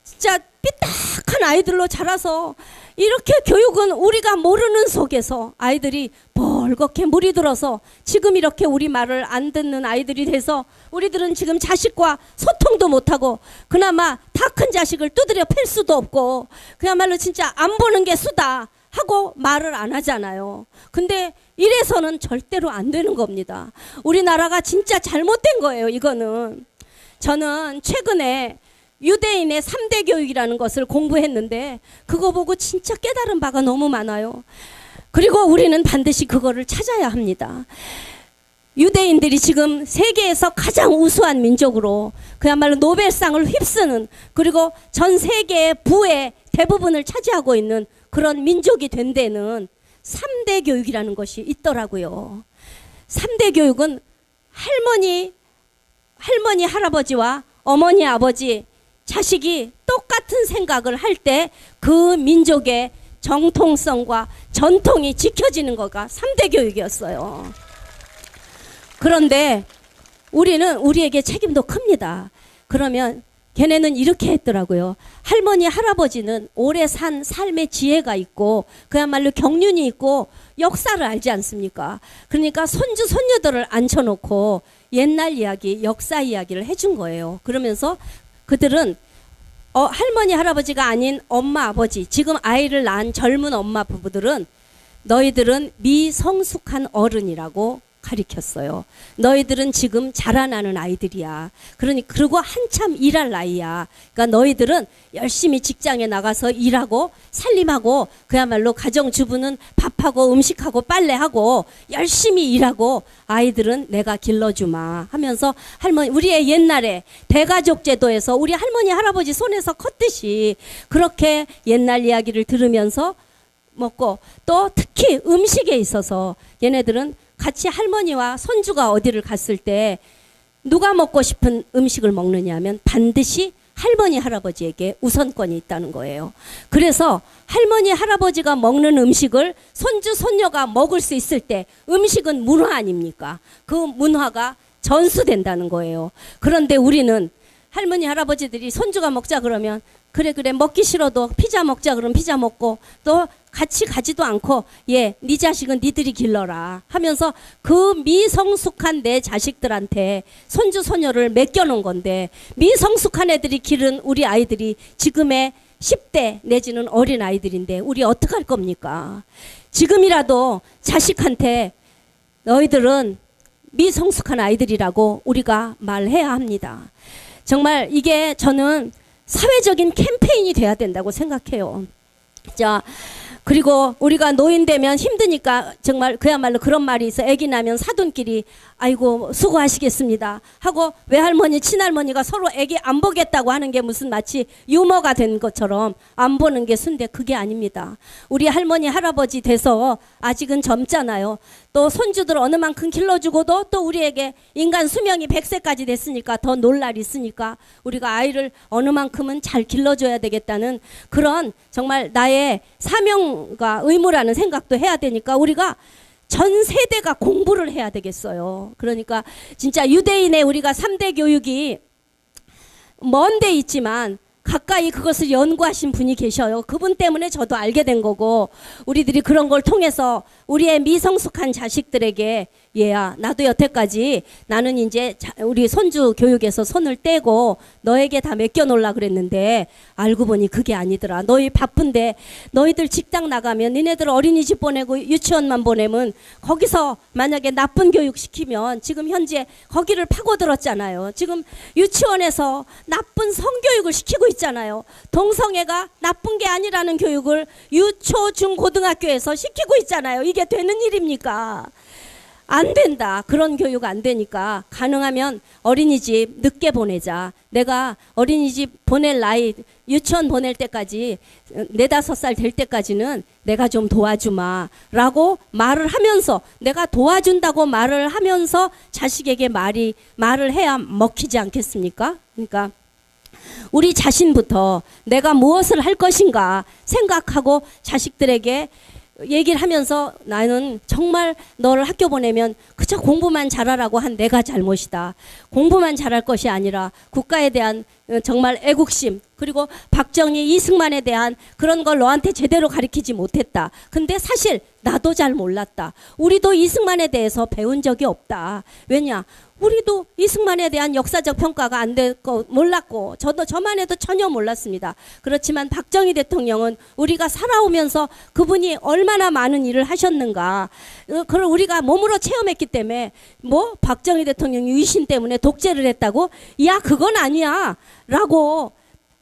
진짜 삐딱한 아이들로 자라서 이렇게 교육은 우리가 모르는 속에서 아이들이 벌겋게 물이 들어서 지금 이렇게 우리 말을 안 듣는 아이들이 돼서 우리들은 지금 자식과 소통도 못하고 그나마 다 큰 자식을 두드려 팰 수도 없고 그야말로 진짜 안 보는 게 수다 하고 말을 안 하잖아요. 근데 이래서는 절대로 안 되는 겁니다. 우리나라가 진짜 잘못된 거예요. 이거는 저는 최근에 유대인의 3대 교육이라는 것을 공부했는데 그거 보고 진짜 깨달은 바가 너무 많아요. 그리고 우리는 반드시 그거를 찾아야 합니다. 유대인들이 지금 세계에서 가장 우수한 민족으로 그야말로 노벨상을 휩쓰는 그리고 전 세계의 부의 대부분을 차지하고 있는 그런 민족이 된 데는 3대 교육이라는 것이 있더라고요. 3대 교육은 할머니, 할아버지와 어머니, 아버지, 자식이 똑같은 생각을 할 때 그 민족의 정통성과 전통이 지켜지는 거가 3대 교육이었어요. 그런데 우리는 우리에게 책임도 큽니다. 그러면 걔네는 이렇게 했더라고요. 할머니, 할아버지는 오래 산 삶의 지혜가 있고 그야말로 경륜이 있고 역사를 알지 않습니까? 그러니까 손주, 손녀들을 앉혀놓고 옛날 이야기, 역사 이야기를 해준 거예요. 그러면서 그들은 할머니, 할아버지가 아닌 엄마, 아버지, 지금 아이를 낳은 젊은 엄마 부부들은 너희들은 미성숙한 어른이라고 가리켰어요. 너희들은 지금 자라나는 아이들이야. 그리고 한참 일할 나이야. 그러니까 너희들은 열심히 직장에 나가서 일하고 살림하고 그야말로 가정주부는 밥하고 음식하고 빨래하고 열심히 일하고 아이들은 내가 길러주마 하면서 할머니, 우리의 옛날에 대가족 제도에서 우리 할머니, 할아버지 손에서 컸듯이 그렇게 옛날 이야기를 들으면서 먹고 또 특히 음식에 있어서 얘네들은 같이 할머니와 손주가 어디를 갔을 때 누가 먹고 싶은 음식을 먹느냐 하면 반드시 할머니, 할아버지에게 우선권이 있다는 거예요. 그래서 할머니, 할아버지가 먹는 음식을 손주, 손녀가 먹을 수 있을 때 음식은 문화 아닙니까? 그 문화가 전수된다는 거예요. 그런데 우리는 할머니, 할아버지들이 손주가 먹자 그러면 그래 먹기 싫어도 피자 먹자 그러면 피자 먹고 또 같이 가지도 않고 네 자식은 니들이 길러라 하면서 그 미성숙한 내 자식들한테 손주 손녀를 맡겨놓은 건데 미성숙한 애들이 기른 우리 아이들이 지금의 10대 내지는 어린 아이들인데 우리 어떡할 겁니까? 지금이라도 자식한테 너희들은 미성숙한 아이들이라고 우리가 말해야 합니다. 정말 이게 저는 사회적인 캠페인이 돼야 된다고 생각해요. 자, 그리고 우리가 노인 되면 힘드니까 정말 그야말로 그런 말이 있어. 아기 나면 사돈끼리 아이고 수고하시겠습니다 하고 외할머니, 친할머니가 서로 아기 안 보겠다고 하는 게 무슨 마치 유머가 된 것처럼 안 보는 게 순데 그게 아닙니다. 우리 할머니, 할아버지 돼서 아직은 젊잖아요. 또 손주들 어느 만큼 길러주고도 또 우리에게 인간 수명이 100세까지 됐으니까 더 놀 날 있으니까 우리가 아이를 어느 만큼은 잘 길러줘야 되겠다는 그런 정말 나의 사명과 의무라는 생각도 해야 되니까 우리가 전 세대가 공부를 해야 되겠어요. 그러니까 진짜 유대인의 우리가 3대 교육이 먼 데 있지만 가까이 그것을 연구하신 분이 계셔요. 그분 때문에 저도 알게 된 거고, 우리들이 그런 걸 통해서 우리의 미성숙한 자식들에게, 얘야 나도 여태까지 나는 이제 우리 손주 교육에서 손을 떼고 너에게 다 맡겨놓으려 그랬는데 알고 보니 그게 아니더라. 너희 바쁜데 너희들 직장 나가면 니네들 어린이집 보내고 유치원만 보내면 거기서 만약에 나쁜 교육 시키면, 지금 현재 거기를 파고들었잖아요. 지금 유치원에서 나쁜 성교육을 시키고 있잖아요. 동성애가 나쁜 게 아니라는 교육을 유초 중 고등학교에서 시키고 있잖아요. 이게 되는 일입니까? 안 된다. 그런 교육 안 되니까 가능하면 어린이집 늦게 보내자. 내가 어린이집 보낼 나이, 유치원 보낼 때까지 4, 5살 될 때까지는 내가 좀 도와주마 라고 말을 하면서, 내가 도와준다고 말을 하면서 자식에게 말을 해야 먹히지 않겠습니까? 그러니까 우리 자신부터 내가 무엇을 할 것인가 생각하고 자식들에게 얘기를 하면서, 나는 정말 너를 학교 보내면 그저 공부만 잘하라고 한 내가 잘못이다. 공부만 잘할 것이 아니라 국가에 대한 정말 애국심, 그리고 박정희, 이승만에 대한 그런 걸 너한테 제대로 가르치지 못했다. 근데 사실 나도 잘 몰랐다. 우리도 이승만에 대해서 배운 적이 없다. 왜냐? 우리도 이승만에 대한 역사적 평가가 안 될 거 몰랐고, 저만 해도 전혀 몰랐습니다. 그렇지만 박정희 대통령은 우리가 살아오면서 그분이 얼마나 많은 일을 하셨는가, 그걸 우리가 몸으로 체험했기 때문에, 뭐 박정희 대통령이 위신 때문에 독재를 했다고? 야, 그건 아니야 라고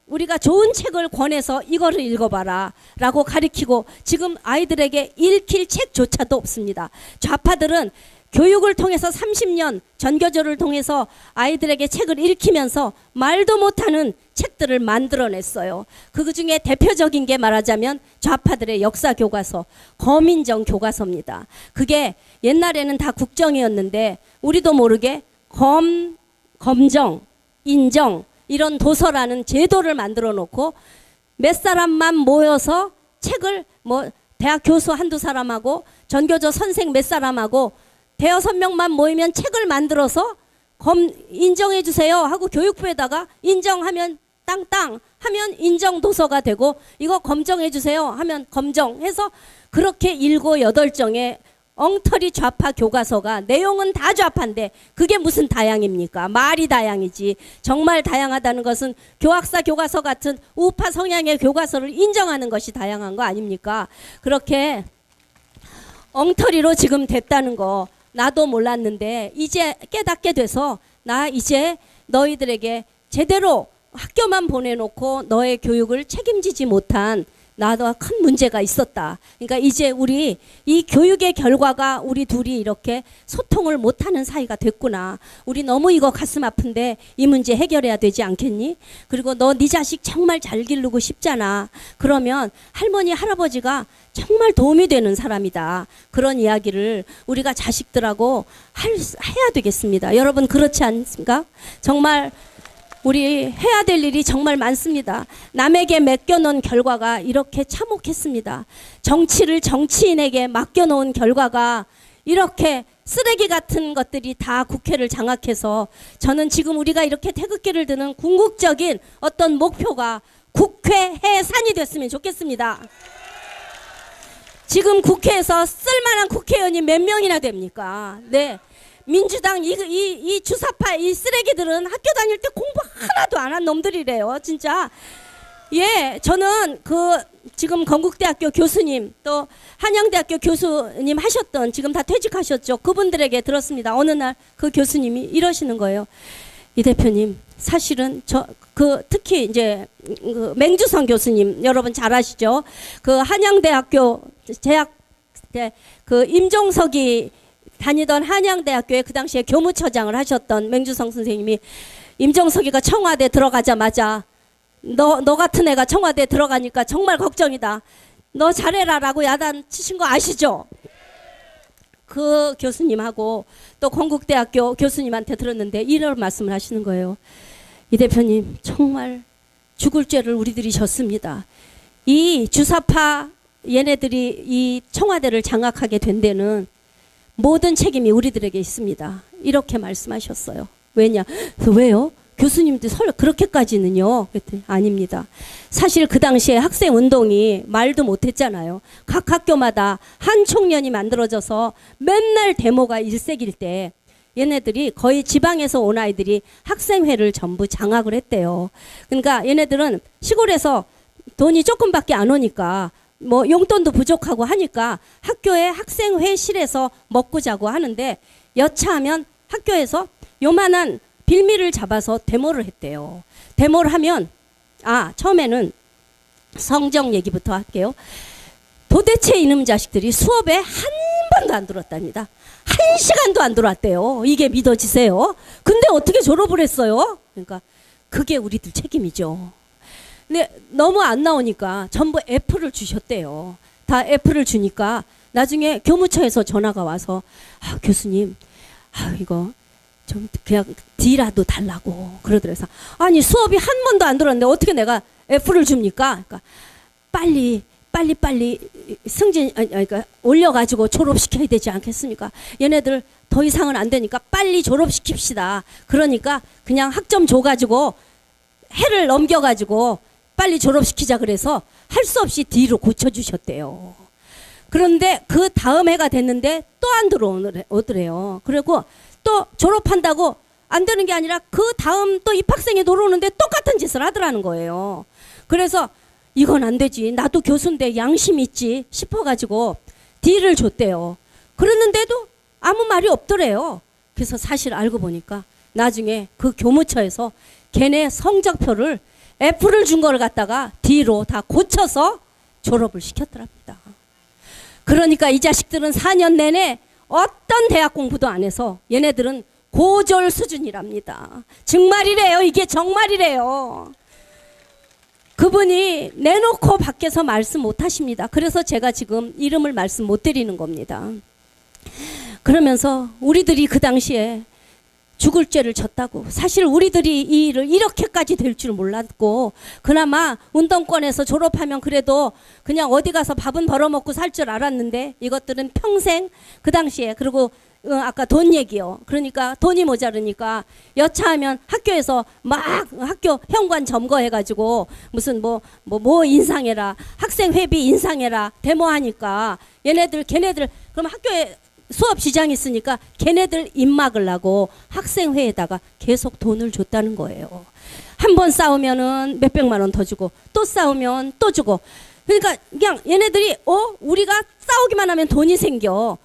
우리가 좋은 책을 권해서 이거를 읽어봐라 라고 가르치고, 지금 아이들에게 읽힐 책조차도 없습니다. 좌파들은 교육을 통해서 30년 전교조를 통해서 아이들에게 책을 읽히면서 말도 못하는 책들을 만들어냈어요. 그 중에 대표적인 게 말하자면 좌파들의 역사 교과서, 거민정 교과서입니다. 그게 옛날에는 다 국정이었는데 우리도 모르게 검정, 인정 이런 도서라는 제도를 만들어 놓고 몇 사람만 모여서 책을, 뭐 대학 교수 한두 사람하고 전교조 선생 몇 사람하고 5-6명만 모이면 책을 만들어서 인정해 주세요 하고 교육부에다가 인정하면 땅땅 하면 인정 도서가 되고, 이거 검정해 주세요 하면 검정해서, 그렇게 7, 8정의 엉터리 좌파 교과서가, 내용은 다 좌파인데 그게 무슨 다양입니까? 말이 다양이지. 정말 다양하다는 것은 교학사 교과서 같은 우파 성향의 교과서를 인정하는 것이 다양한 거 아닙니까? 그렇게 엉터리로 지금 됐다는 거 나도 몰랐는데 이제 깨닫게 돼서, 나 이제 너희들에게 제대로 학교만 보내놓고 너의 교육을 책임지지 못한 나도 큰 문제가 있었다. 그러니까 이제 우리 이 교육의 결과가 우리 둘이 이렇게 소통을 못하는 사이가 됐구나. 우리 너무 이거 가슴 아픈데 이 문제 해결해야 되지 않겠니? 그리고 너 네 자식 정말 잘 기르고 싶잖아. 그러면 할머니 할아버지가 정말 도움이 되는 사람이다. 그런 이야기를 우리가 자식들하고 해야 되겠습니다. 여러분 그렇지 않습니까? 정말 우리 해야 될 일이 정말 많습니다. 남에게 맡겨놓은 결과가 이렇게 참혹했습니다. 정치를 정치인에게 맡겨놓은 결과가 이렇게 쓰레기 같은 것들이 다 국회를 장악해서, 저는 지금 우리가 이렇게 태극기를 드는 궁극적인 어떤 목표가 국회 해산이 됐으면 좋겠습니다. 지금 국회에서 쓸만한 국회의원이 몇 명이나 됩니까? 네. 민주당 이 주사파 이 쓰레기들은 학교 다닐 때 공부 하나도 안 한 놈들이래요. 진짜. 예, 저는 지금 건국대학교 교수님, 또 한양대학교 교수님 하셨던, 지금 다 퇴직하셨죠. 그분들에게 들었습니다. 어느 날 그 교수님이 이러시는 거예요. 이 대표님, 사실은 특히 이제 맹주성 교수님 여러분 잘 아시죠? 그 한양대학교 재학 때 임종석이 다니던 한양대학교에 그 당시에 교무처장을 하셨던 맹주성 선생님이, 임종석이가 청와대 들어가자마자 너 같은 애가 청와대 들어가니까 정말 걱정이다. 너 잘해라 라고 야단 치신 거 아시죠? 그 교수님하고 또 건국대학교 교수님한테 들었는데 이런 말씀을 하시는 거예요. 이 대표님, 정말 죽을 죄를 우리들이 졌습니다. 이 주사파 얘네들이 이 청와대를 장악하게 된 데는 모든 책임이 우리들에게 있습니다. 이렇게 말씀하셨어요. 왜냐? 왜요? 교수님들 그렇게까지는요? 그랬더니 아닙니다. 사실 그 당시에 학생 운동이 말도 못했잖아요. 각 학교마다 한 총련이 만들어져서 맨날 데모가 일색일 때 얘네들이 거의 지방에서 온 아이들이 학생회를 전부 장악을 했대요. 그러니까 얘네들은 시골에서 돈이 조금밖에 안 오니까 뭐 용돈도 부족하고 하니까 학교의 학생회실에서 먹고 자고 하는데 여차하면 학교에서 요만한 빌미를 잡아서 데모를 했대요. 데모를 하면 처음에는 성적 얘기부터 할게요. 도대체 이놈 자식들이 수업에 한 번도 안 들었답니다. 1시간도 안 들어왔대요. 이게 믿어지세요? 근데 어떻게 졸업을 했어요? 그러니까 그게 우리들 책임이죠. 근데 너무 안 나오니까 전부 F를 주셨대요. 다 F를 주니까 나중에 교무처에서 전화가 와서 교수님 이거 좀 그냥 D라도 달라고 그러더래서 아니 수업이 한 번도 안 들었는데 어떻게 내가 F를 줍니까? 그러니까 빨리 승진 그러니까 올려가지고 졸업시켜야 되지 않겠습니까? 얘네들 더 이상은 안 되니까 빨리 졸업시킵시다. 그러니까 그냥 학점 줘가지고 해를 넘겨가지고 빨리 졸업시키자 그래서 할 수 없이 D로 고쳐주셨대요. 그런데 그 다음 해가 됐는데 또 안 들어오더래요. 그리고 또 졸업한다고 안 되는 게 아니라 그 다음 또 입학생이 들어오는데 똑같은 짓을 하더라는 거예요. 그래서 이건 안 되지. 나도 교수인데 양심 있지 싶어가지고 D를 줬대요. 그랬는데도 아무 말이 없더래요. 그래서 사실 알고 보니까 나중에 그 교무처에서 걔네 성적표를 F를 준 거를 갖다가 D로 다 고쳐서 졸업을 시켰더랍니다. 그러니까 이 자식들은 4년 내내 어떤 대학 공부도 안 해서 얘네들은 고졸 수준이랍니다. 정말이래요. 이게 정말이래요. 그분이 내놓고 밖에서 말씀 못 하십니다. 그래서 제가 지금 이름을 말씀 못 드리는 겁니다. 그러면서 우리들이 그 당시에 죽을 죄를 졌다고. 사실 우리들이 이 일을 이렇게까지 될 줄 몰랐고 그나마 운동권에서 졸업하면 그래도 그냥 어디 가서 밥은 벌어먹고 살 줄 알았는데 이것들은 평생 그 당시에 그리고 아까 돈 얘기요. 그러니까 돈이 모자르니까 여차하면 학교에서 막 학교 현관 점거해가지고 무슨 뭐 인상해라 학생 회비 인상해라 데모하니까 걔네들 그럼 학교에 수업 지장이 있으니까 걔네들 입 막으려고 학생회에다가 계속 돈을 줬다는 거예요. 한 번 싸우면은 몇백만 원 더 주고 또 싸우면 또 주고 그러니까 그냥 얘네들이 우리가 싸우기만 하면 돈이 생겨.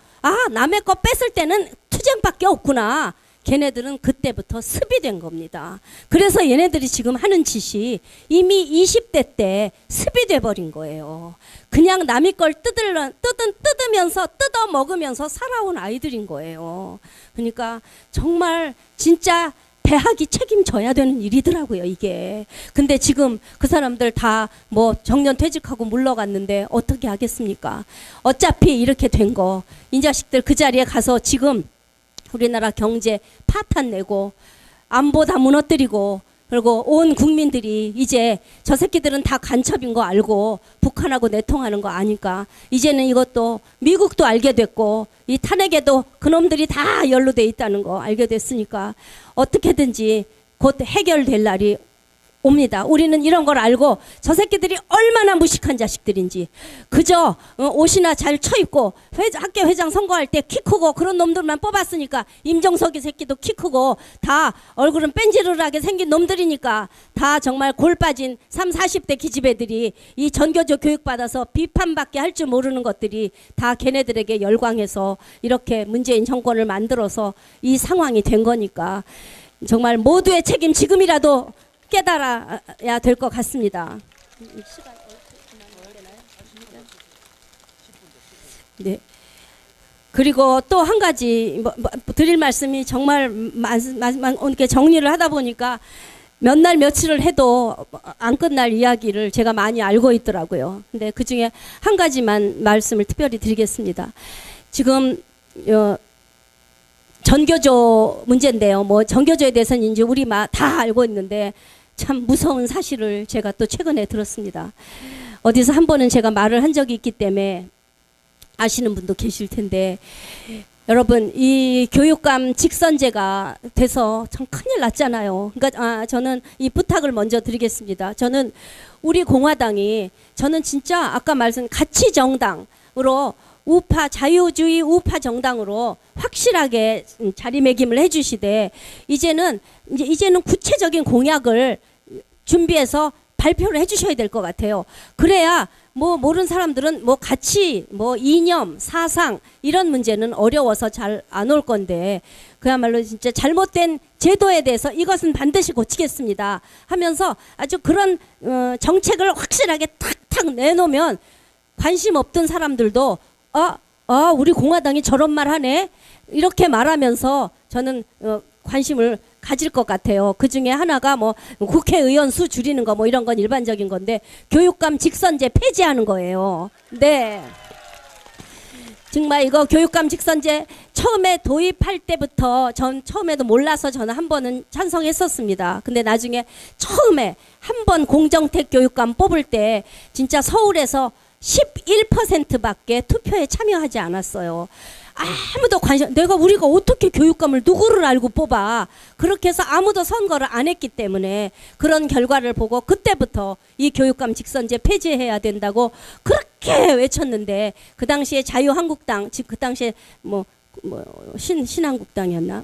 남의 거 뺏을 때는 투쟁밖에 없구나. 걔네들은 그때부터 습이 된 겁니다. 그래서 얘네들이 지금 하는 짓이 이미 20대 때 습이 돼버린 거예요. 그냥 남의 걸 뜯으면서 뜯어 먹으면서 살아온 아이들인 거예요. 그러니까 정말 진짜 대학이 책임져야 되는 일이더라고요, 이게. 근데 지금 그 사람들 다 뭐 정년 퇴직하고 물러갔는데 어떻게 하겠습니까? 어차피 이렇게 된 거, 이 자식들 그 자리에 가서 지금 우리나라 경제 파탄 내고 안보 다 무너뜨리고 그리고 온 국민들이 이제 저 새끼들은 다 간첩인 거 알고 북한하고 내통하는 거 아니까 이제는 이것도 미국도 알게 됐고 이 탄핵에도 그놈들이 다 연루돼 있다는 거 알게 됐으니까 어떻게든지 곧 해결될 날이 옵니다. 우리는 이런 걸 알고 저 새끼들이 얼마나 무식한 자식들인지 그저 옷이나 잘 쳐입고 학교 회장 선거할 때 키 크고 그런 놈들만 뽑았으니까 임종석이 새끼도 키 크고 다 얼굴은 뺀지르르하게 생긴 놈들이니까 다 정말 골 빠진 30, 40대 기집애들이 이 전교조 교육받아서 비판밖에 할 줄 모르는 것들이 다 걔네들에게 열광해서 이렇게 문재인 정권을 만들어서 이 상황이 된 거니까 정말 모두의 책임 지금이라도 깨달아야 될 것 같습니다. 네. 그리고 또 한 가지 드릴 말씀이 정말 이렇게 정리를 하다 보니까 몇 날 며칠을 해도 안 끝날 이야기를 제가 많이 알고 있더라고요. 근데 그 중에 한 가지만 말씀을 특별히 드리겠습니다. 지금 전교조 문제인데요. 뭐 전교조에 대해서는 이제 우리 다 알고 있는데 참 무서운 사실을 제가 또 최근에 들었습니다. 어디서 한 번은 제가 말을 한 적이 있기 때문에 아시는 분도 계실 텐데 여러분, 이 교육감 직선제가 돼서 참 큰일 났잖아요. 그러니까 저는 이 부탁을 먼저 드리겠습니다. 저는 우리 공화당이 저는 진짜 아까 말씀 가치 정당으로 우파 자유주의 우파 정당으로 확실하게 자리매김을 해주시되 이제는 구체적인 공약을 준비해서 발표를 해주셔야 될 것 같아요. 그래야 뭐 모르는 사람들은 뭐 가치, 뭐 이념, 사상 이런 문제는 어려워서 잘 안 올 건데 그야말로 진짜 잘못된 제도에 대해서 이것은 반드시 고치겠습니다 하면서 아주 그런 정책을 확실하게 탁탁 내놓으면 관심 없던 사람들도 우리 공화당이 저런 말 하네 이렇게 말하면서 저는 관심을 가질 것 같아요. 그 중에 하나가 뭐 국회의원 수 줄이는 거 뭐 이런 건 일반적인 건데 교육감 직선제 폐지하는 거예요. 네. 정말 이거 교육감 직선제 처음에 도입할 때부터 전 처음에도 몰라서 저는 한 번은 찬성했었습니다. 근데 나중에 처음에 한 번 공정택 교육감 뽑을 때 진짜 서울에서 11%밖에 투표에 참여하지 않았어요. 아무도 우리가 어떻게 교육감을 누구를 알고 뽑아. 그렇게 해서 아무도 선거를 안 했기 때문에 그런 결과를 보고 그때부터 이 교육감 직선제 폐지해야 된다고 그렇게 외쳤는데 그 당시에 자유한국당, 즉 그 당시에 신한국당이었나?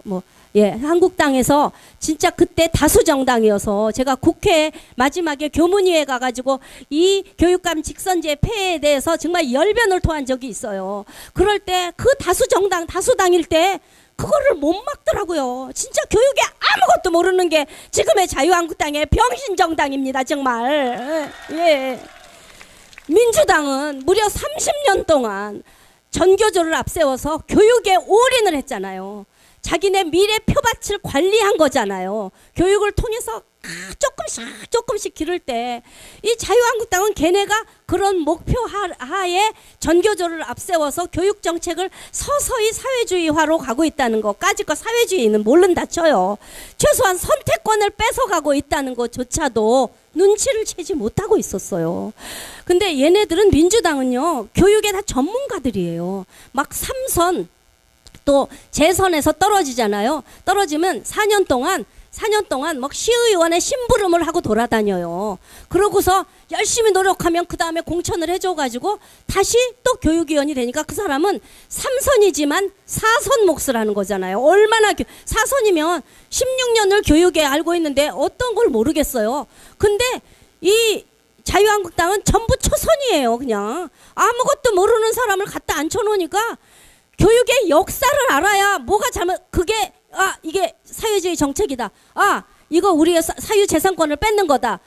한국당에서 진짜 그때 다수 정당이어서 제가 국회 마지막에 교문위에 가가지고 이 교육감 직선제 폐해에 대해서 정말 열변을 토한 적이 있어요. 그럴 때 그 다수당일 때 그거를 못 막더라고요. 진짜 교육에 아무것도 모르는 게 지금의 자유한국당의 병신 정당입니다. 정말. 예. 민주당은 무려 30년 동안 전교조를 앞세워서 교육에 올인을 했잖아요. 자기네 미래 표밭을 관리한 거잖아요. 교육을 통해서 조금씩 기를 때 이 자유한국당은 걔네가 그런 목표 하에 전교조를 앞세워서 교육 정책을 서서히 사회주의화로 가고 있다는 것까지 거 사회주의는 모른다 쳐요. 최소한 선택권을 뺏어가고 있다는 것조차도 눈치를 채지 못하고 있었어요. 근데 얘네들은 민주당은요 교육에 다 전문가들이에요. 막 삼선 또 재선에서 떨어지잖아요. 떨어지면 4년 동안 막 시의원에 심부름을 하고 돌아다녀요. 그러고서 열심히 노력하면 그 다음에 공천을 해줘가지고 다시 또 교육위원이 되니까 그 사람은 3선이지만 4선 몫을 하는 거잖아요. 얼마나 4선이면 16년을 교육에 알고 있는데 어떤 걸 모르겠어요. 근데 이 자유한국당은 전부 초선이에요. 그냥 아무것도 모르는 사람을 갖다 앉혀놓으니까 교육의 역사를 알아야 뭐가 그게 이게 사회주의 정책이다. 이거 우리의 사유재산권을 뺏는 거다.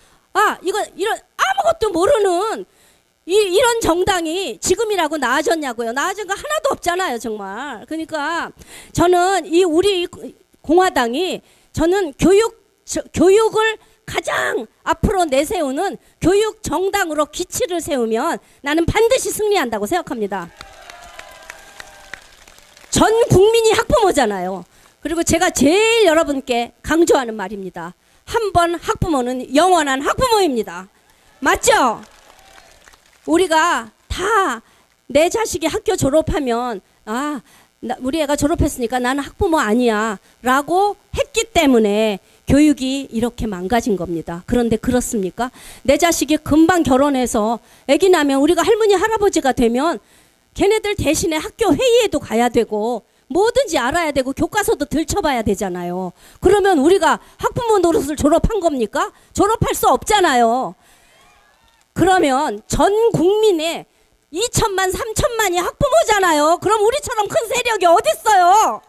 이거 이런 아무것도 모르는 이런 정당이 지금이라고 나아졌냐고요. 나아진 거 하나도 없잖아요, 정말. 그러니까 저는 우리 공화당이 저는 교육을 가장 앞으로 내세우는 교육 정당으로 기치를 세우면 나는 반드시 승리한다고 생각합니다. 전 국민이 학부모잖아요. 그리고 제가 제일 여러분께 강조하는 말입니다. 한 번 학부모는 영원한 학부모입니다. 맞죠? 우리가 다 내 자식이 학교 졸업하면 우리 애가 졸업했으니까 나는 학부모 아니야 라고 했기 때문에 교육이 이렇게 망가진 겁니다. 그런데 그렇습니까? 내 자식이 금방 결혼해서 애기 나면 우리가 할머니 할아버지가 되면 걔네들 대신에 학교 회의에도 가야 되고 뭐든지 알아야 되고 교과서도 들춰봐야 되잖아요. 그러면 우리가 학부모 노릇을 졸업한 겁니까? 졸업할 수 없잖아요. 그러면 전 국민의 2천만 3천만이 학부모잖아요. 그럼 우리처럼 큰 세력이 어딨어요?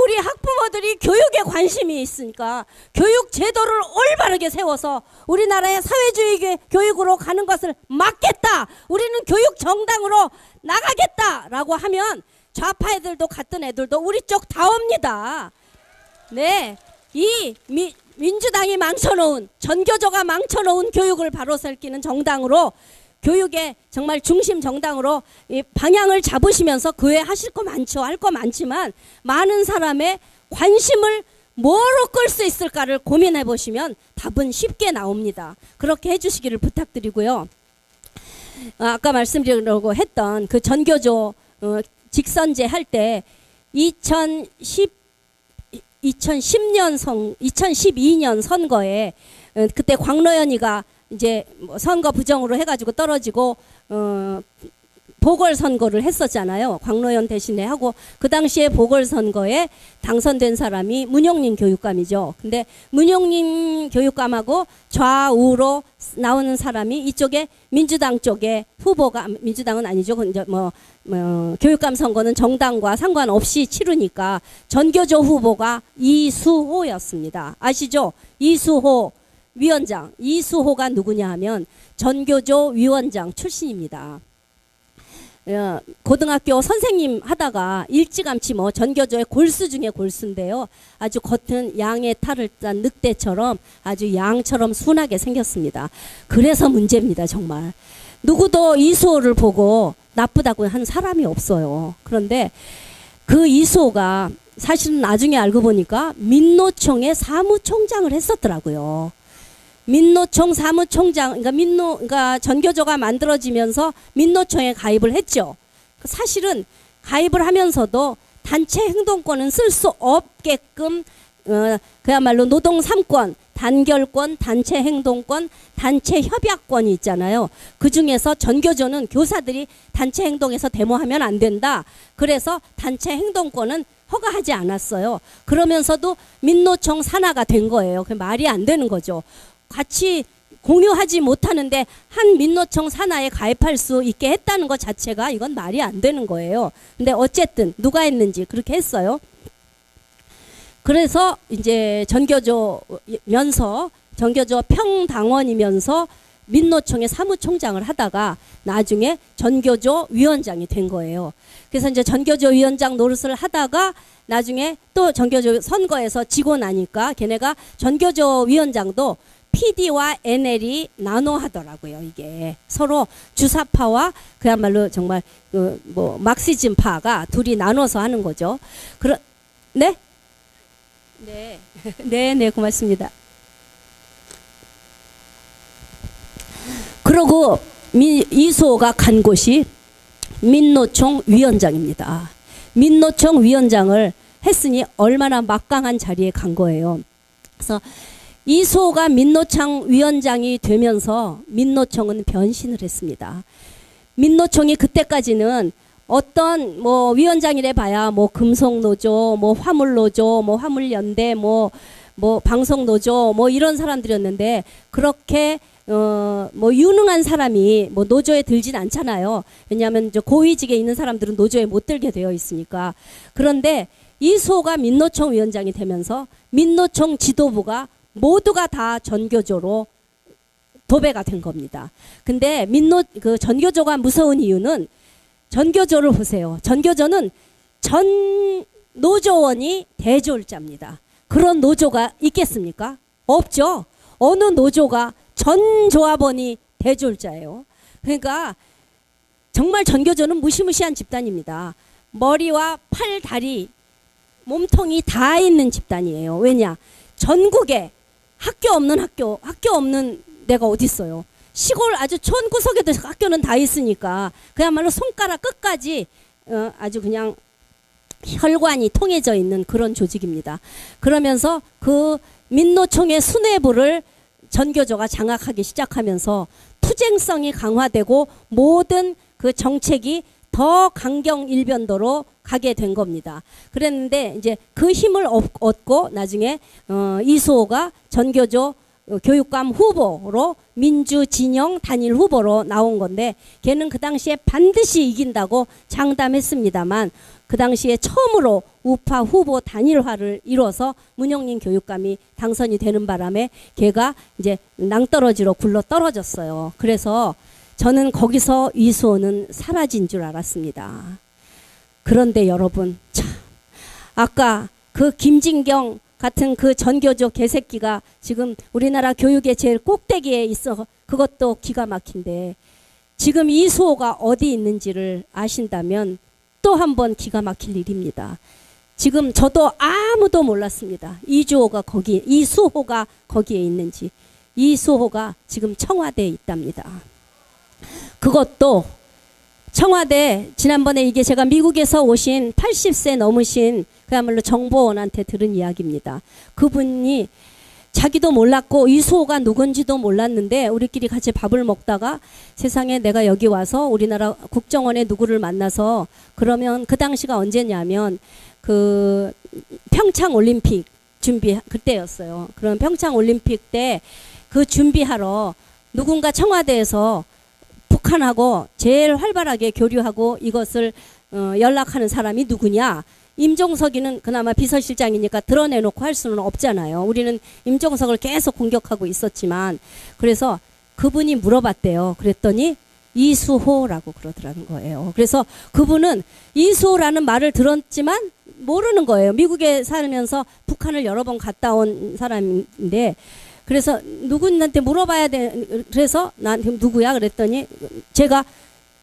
우리 학부모들이 교육에 관심이 있으니까 교육 제도를 올바르게 세워서 우리나라의 사회주의 교육으로 가는 것을 막겠다. 우리는 교육 정당으로 나가겠다라고 하면 좌파 애들도 같은 애들도 우리 쪽 다 옵니다. 네, 이 민주당이 망쳐놓은 전교조가 망쳐놓은 교육을 바로 살기는 정당으로 교육의 정말 중심 정당으로 이 방향을 잡으시면서 그 외에 하실 거 많죠. 할 거 많지만 많은 사람의 관심을 뭐로 끌 수 있을까를 고민해 보시면 답은 쉽게 나옵니다. 그렇게 해주시기를 부탁드리고요. 아까 말씀드리려고 했던 그 전교조 직선제 할 때 2012년 선거에 그때 광로연이가 이제 뭐 선거 부정으로 해가지고 떨어지고 보궐선거를 했었잖아요. 광로연 대신에 하고 그 당시에 보궐선거에 당선된 사람이 문용린 교육감이죠. 근데 문용린 교육감하고 좌우로 나오는 사람이 이쪽에 민주당 쪽에 후보가 민주당은 아니죠. 이제 교육감 선거는 정당과 상관없이 치르니까 전교조 후보가 이수호였습니다. 아시죠? 이수호 위원장. 이수호가 누구냐 하면 전교조 위원장 출신입니다. 고등학교 선생님 하다가 일찌감치 뭐 전교조의 골수 중에 골수인데요. 아주 겉은 양의 탈을 짠 늑대처럼 아주 양처럼 순하게 생겼습니다. 그래서 문제입니다, 정말. 누구도 이수호를 보고 나쁘다고 한 사람이 없어요. 그런데 그 이수호가 사실은 나중에 알고 보니까 민노총의 사무총장을 했었더라고요. 민노총 사무총장, 그러니까 전교조가 만들어지면서 민노총에 가입을 했죠. 사실은 가입을 하면서도 단체 행동권은 쓸 수 없게끔 그야말로 노동 3권, 단결권, 단체 행동권, 단체 협약권이 있잖아요. 그 중에서 전교조는 교사들이 단체 행동에서 데모하면 안 된다. 그래서 단체 행동권은 허가하지 않았어요. 그러면서도 민노총 산하가 된 거예요. 그 말이 안 되는 거죠. 같이 공유하지 못하는데 한 민노총 산하에 가입할 수 있게 했다는 것 자체가 이건 말이 안 되는 거예요. 근데 어쨌든 누가 했는지 그렇게 했어요. 그래서 이제 전교조 평당원이면서 민노총의 사무총장을 하다가 나중에 전교조 위원장이 된 거예요. 그래서 이제 전교조 위원장 노릇을 하다가 나중에 또 전교조 선거에서 지고 나니까 걔네가 전교조 위원장도 PD와 NL이 나눠 하더라고요. 이게 서로 주사파와 그야말로 정말 막시즘파가 둘이 나눠서 하는 거죠. 네? 네, 고맙습니다. 그러고 이수호가 간 곳이 민노총 위원장입니다. 민노총 위원장을 했으니 얼마나 막강한 자리에 간 거예요. 그래서 이수호가 민노총 위원장이 되면서 민노총은 변신을 했습니다. 민노총이 그때까지는 어떤 위원장이래 봐야 금속노조, 화물노조, 화물연대, 방송노조 이런 사람들이었는데 그렇게 유능한 사람이 노조에 들진 않잖아요. 왜냐하면 고위직에 있는 사람들은 노조에 못 들게 되어 있으니까. 그런데 이수호가 민노총 위원장이 되면서 민노총 지도부가 모두가 다 전교조로 도배가 된 겁니다. 근데 전교조가 무서운 이유는 전교조를 보세요. 전교조는 전 노조원이 대졸자입니다. 그런 노조가 있겠습니까? 없죠. 어느 노조가 전 조합원이 대졸자예요. 그러니까 정말 전교조는 무시무시한 집단입니다. 머리와 팔, 다리, 몸통이 다 있는 집단이에요. 왜냐? 전국에 학교 없는 데가 어디 있어요? 시골 아주 촌구석에도 학교는 다 있으니까 그야말로 손가락 끝까지 아주 그냥 혈관이 통해져 있는 그런 조직입니다. 그러면서 그 민노총의 수뇌부를 전교조가 장악하기 시작하면서 투쟁성이 강화되고 모든 그 정책이 더 강경 일변도로 가게 된 겁니다. 그랬는데 이제 그 힘을 얻고 나중에 이수호가 전교조 교육감 후보로 민주진영 단일 후보로 나온 건데 걔는 그 당시에 반드시 이긴다고 장담했습니다만 그 당시에 처음으로 우파 후보 단일화를 이뤄서 문용린 교육감이 당선이 되는 바람에 걔가 이제 낭떠러지로 굴러 떨어졌어요. 그래서 저는 거기서 이수호는 사라진 줄 알았습니다. 그런데 여러분 참 아까 그 김진경 같은 그 전교조 개새끼가 지금 우리나라 교육의 제일 꼭대기에 있어 그것도 기가 막힌데 지금 이수호가 어디 있는지를 아신다면 또 한 번 기가 막힐 일입니다. 지금 저도 아무도 몰랐습니다. 이수호가 거기에 있는지. 이수호가 지금 청와대에 있답니다. 그것도 청와대 지난번에 이게 제가 미국에서 오신 80세 넘으신 그야말로 정보원한테 들은 이야기입니다. 그분이 자기도 몰랐고 이수호가 누군지도 몰랐는데 우리끼리 같이 밥을 먹다가 세상에 내가 여기 와서 우리나라 국정원에 누구를 만나서 그러면 그 당시가 언제냐면 그 평창 올림픽 준비 그때였어요. 그럼 평창 올림픽 때 그 준비하러 누군가 청와대에서 북한하고 제일 활발하게 교류하고 이것을 연락하는 사람이 누구냐? 임종석이는 그나마 비서실장이니까 드러내놓고 할 수는 없잖아요. 우리는 임종석을 계속 공격하고 있었지만 그래서 그분이 물어봤대요. 그랬더니 이수호라고 그러더라는 거예요. 그래서 그분은 이수호라는 말을 들었지만 모르는 거예요. 미국에 살면서 북한을 여러 번 갔다 온 사람인데 그래서 누구한테 물어봐야 돼. 그래서 난 누구야? 그랬더니 제가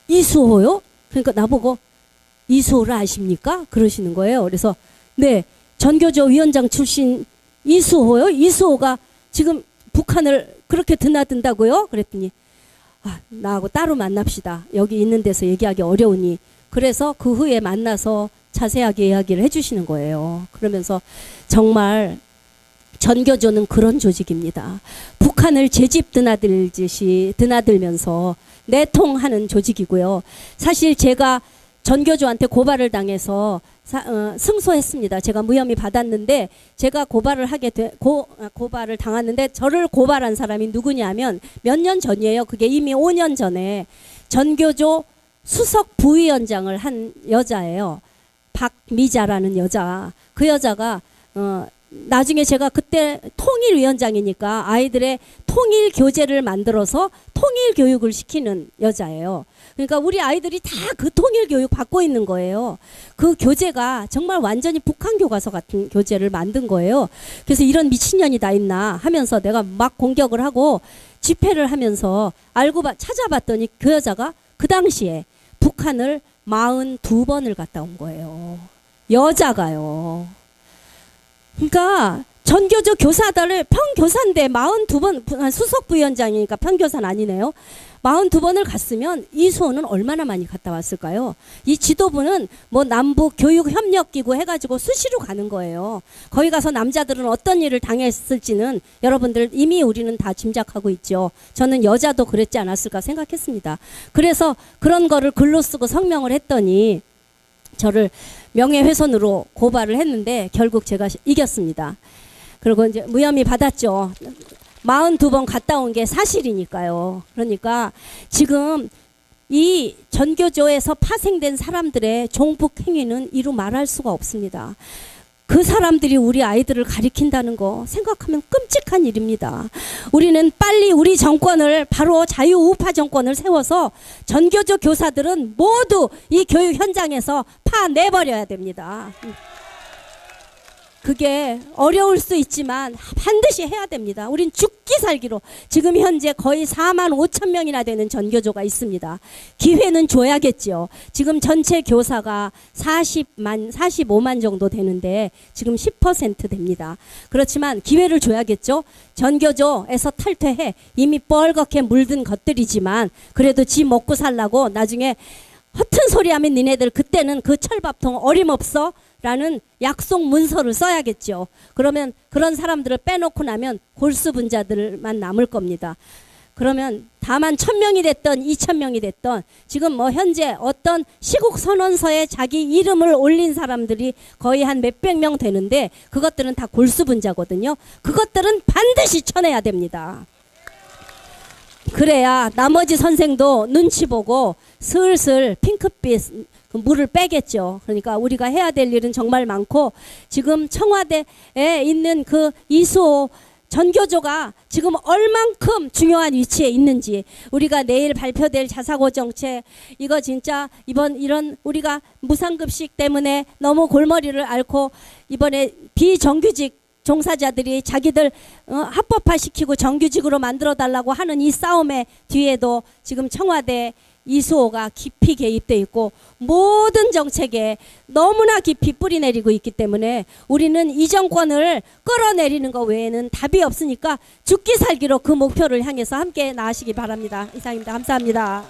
이수호요? 그러니까 나보고 이수호를 아십니까? 그러시는 거예요. 그래서 네, 전교조 위원장 출신 이수호요? 이수호가 지금 북한을 그렇게 드나든다고요? 그랬더니 나하고 따로 만납시다. 여기 있는 데서 얘기하기 어려우니. 그래서 그 후에 만나서 자세하게 이야기를 해주시는 거예요. 그러면서 정말 전교조는 그런 조직입니다. 북한을 제집 드나들듯이 드나들면서 내통하는 조직이고요. 사실 제가 전교조한테 고발을 당해서 승소했습니다. 제가 무혐의 받았는데 제가 고발을 고발을 당했는데 저를 고발한 사람이 누구냐면 몇 년 전이에요. 그게 이미 5년 전에 전교조 수석 부위원장을 한 여자예요. 박미자라는 여자. 그 여자가 나중에 제가 그때 통일위원장이니까 아이들의 통일 교재를 만들어서 통일 교육을 시키는 여자예요. 그러니까 우리 아이들이 다 그 통일 교육 받고 있는 거예요. 그 교재가 정말 완전히 북한 교과서 같은 교재를 만든 거예요. 그래서 이런 미친년이 다 있나 하면서 내가 막 공격을 하고 집회를 하면서 찾아봤더니 그 여자가 그 당시에 북한을 42번을 갔다 온 거예요. 여자가요. 그러니까 전교조 교사들을 평교사인데 42번 수석부위원장이니까 평교사는 아니네요. 42번을 갔으면 이수호는 얼마나 많이 갔다 왔을까요? 이 지도부는 뭐 남북 교육협력기구 해가지고 수시로 가는 거예요. 거기 가서 남자들은 어떤 일을 당했을지는 여러분들 이미 우리는 다 짐작하고 있죠. 저는 여자도 그랬지 않았을까 생각했습니다. 그래서 그런 거를 글로 쓰고 성명을 했더니 저를 명예훼손으로 고발을 했는데 결국 제가 이겼습니다. 그리고 이제 무혐의 받았죠. 42번 갔다 온 게 사실이니까요. 그러니까 지금 이 전교조에서 파생된 사람들의 종북 행위는 이루 말할 수가 없습니다. 그 사람들이 우리 아이들을 가리킨다는 거 생각하면 끔찍한 일입니다. 우리는 빨리 우리 정권을 바로 자유우파 정권을 세워서 전교조 교사들은 모두 이 교육 현장에서 파내버려야 됩니다. 그게 어려울 수 있지만 반드시 해야 됩니다. 우린 죽기 살기로 지금 현재 거의 4만 5천 명이나 되는 전교조가 있습니다. 기회는 줘야겠죠. 지금 전체 교사가 45만 정도 되는데 지금 10% 됩니다. 그렇지만 기회를 줘야겠죠. 전교조에서 탈퇴해. 이미 뻘겋게 물든 것들이지만 그래도 지 먹고 살라고 나중에 허튼 소리 하면 니네들 그때는 그 철밥통 어림없어? 라는 약속 문서를 써야겠죠. 그러면 그런 사람들을 빼놓고 나면 골수분자들만 남을 겁니다. 그러면 다만 1000명이 됐던 2000명이 됐던 지금 뭐 현재 어떤 시국선언서에 자기 이름을 올린 사람들이 거의 한 몇백 명 되는데 그것들은 다 골수분자거든요. 그것들은 반드시 쳐내야 됩니다. 그래야 나머지 선생도 눈치 보고 슬슬 핑크빛 물을 빼겠죠. 그러니까 우리가 해야 될 일은 정말 많고 지금 청와대에 있는 그 이수호 전교조가 지금 얼만큼 중요한 위치에 있는지 우리가 내일 발표될 자사고 정책 이거 진짜 이런 우리가 무상급식 때문에 너무 골머리를 앓고 이번에 비정규직 종사자들이 자기들 합법화시키고 정규직으로 만들어달라고 하는 이 싸움의 뒤에도 지금 청와대 이수호가 깊이 개입돼 있고 모든 정책에 너무나 깊이 뿌리내리고 있기 때문에 우리는 이 정권을 끌어내리는 것 외에는 답이 없으니까 죽기 살기로 그 목표를 향해서 함께 나아가시기 바랍니다. 이상입니다. 감사합니다.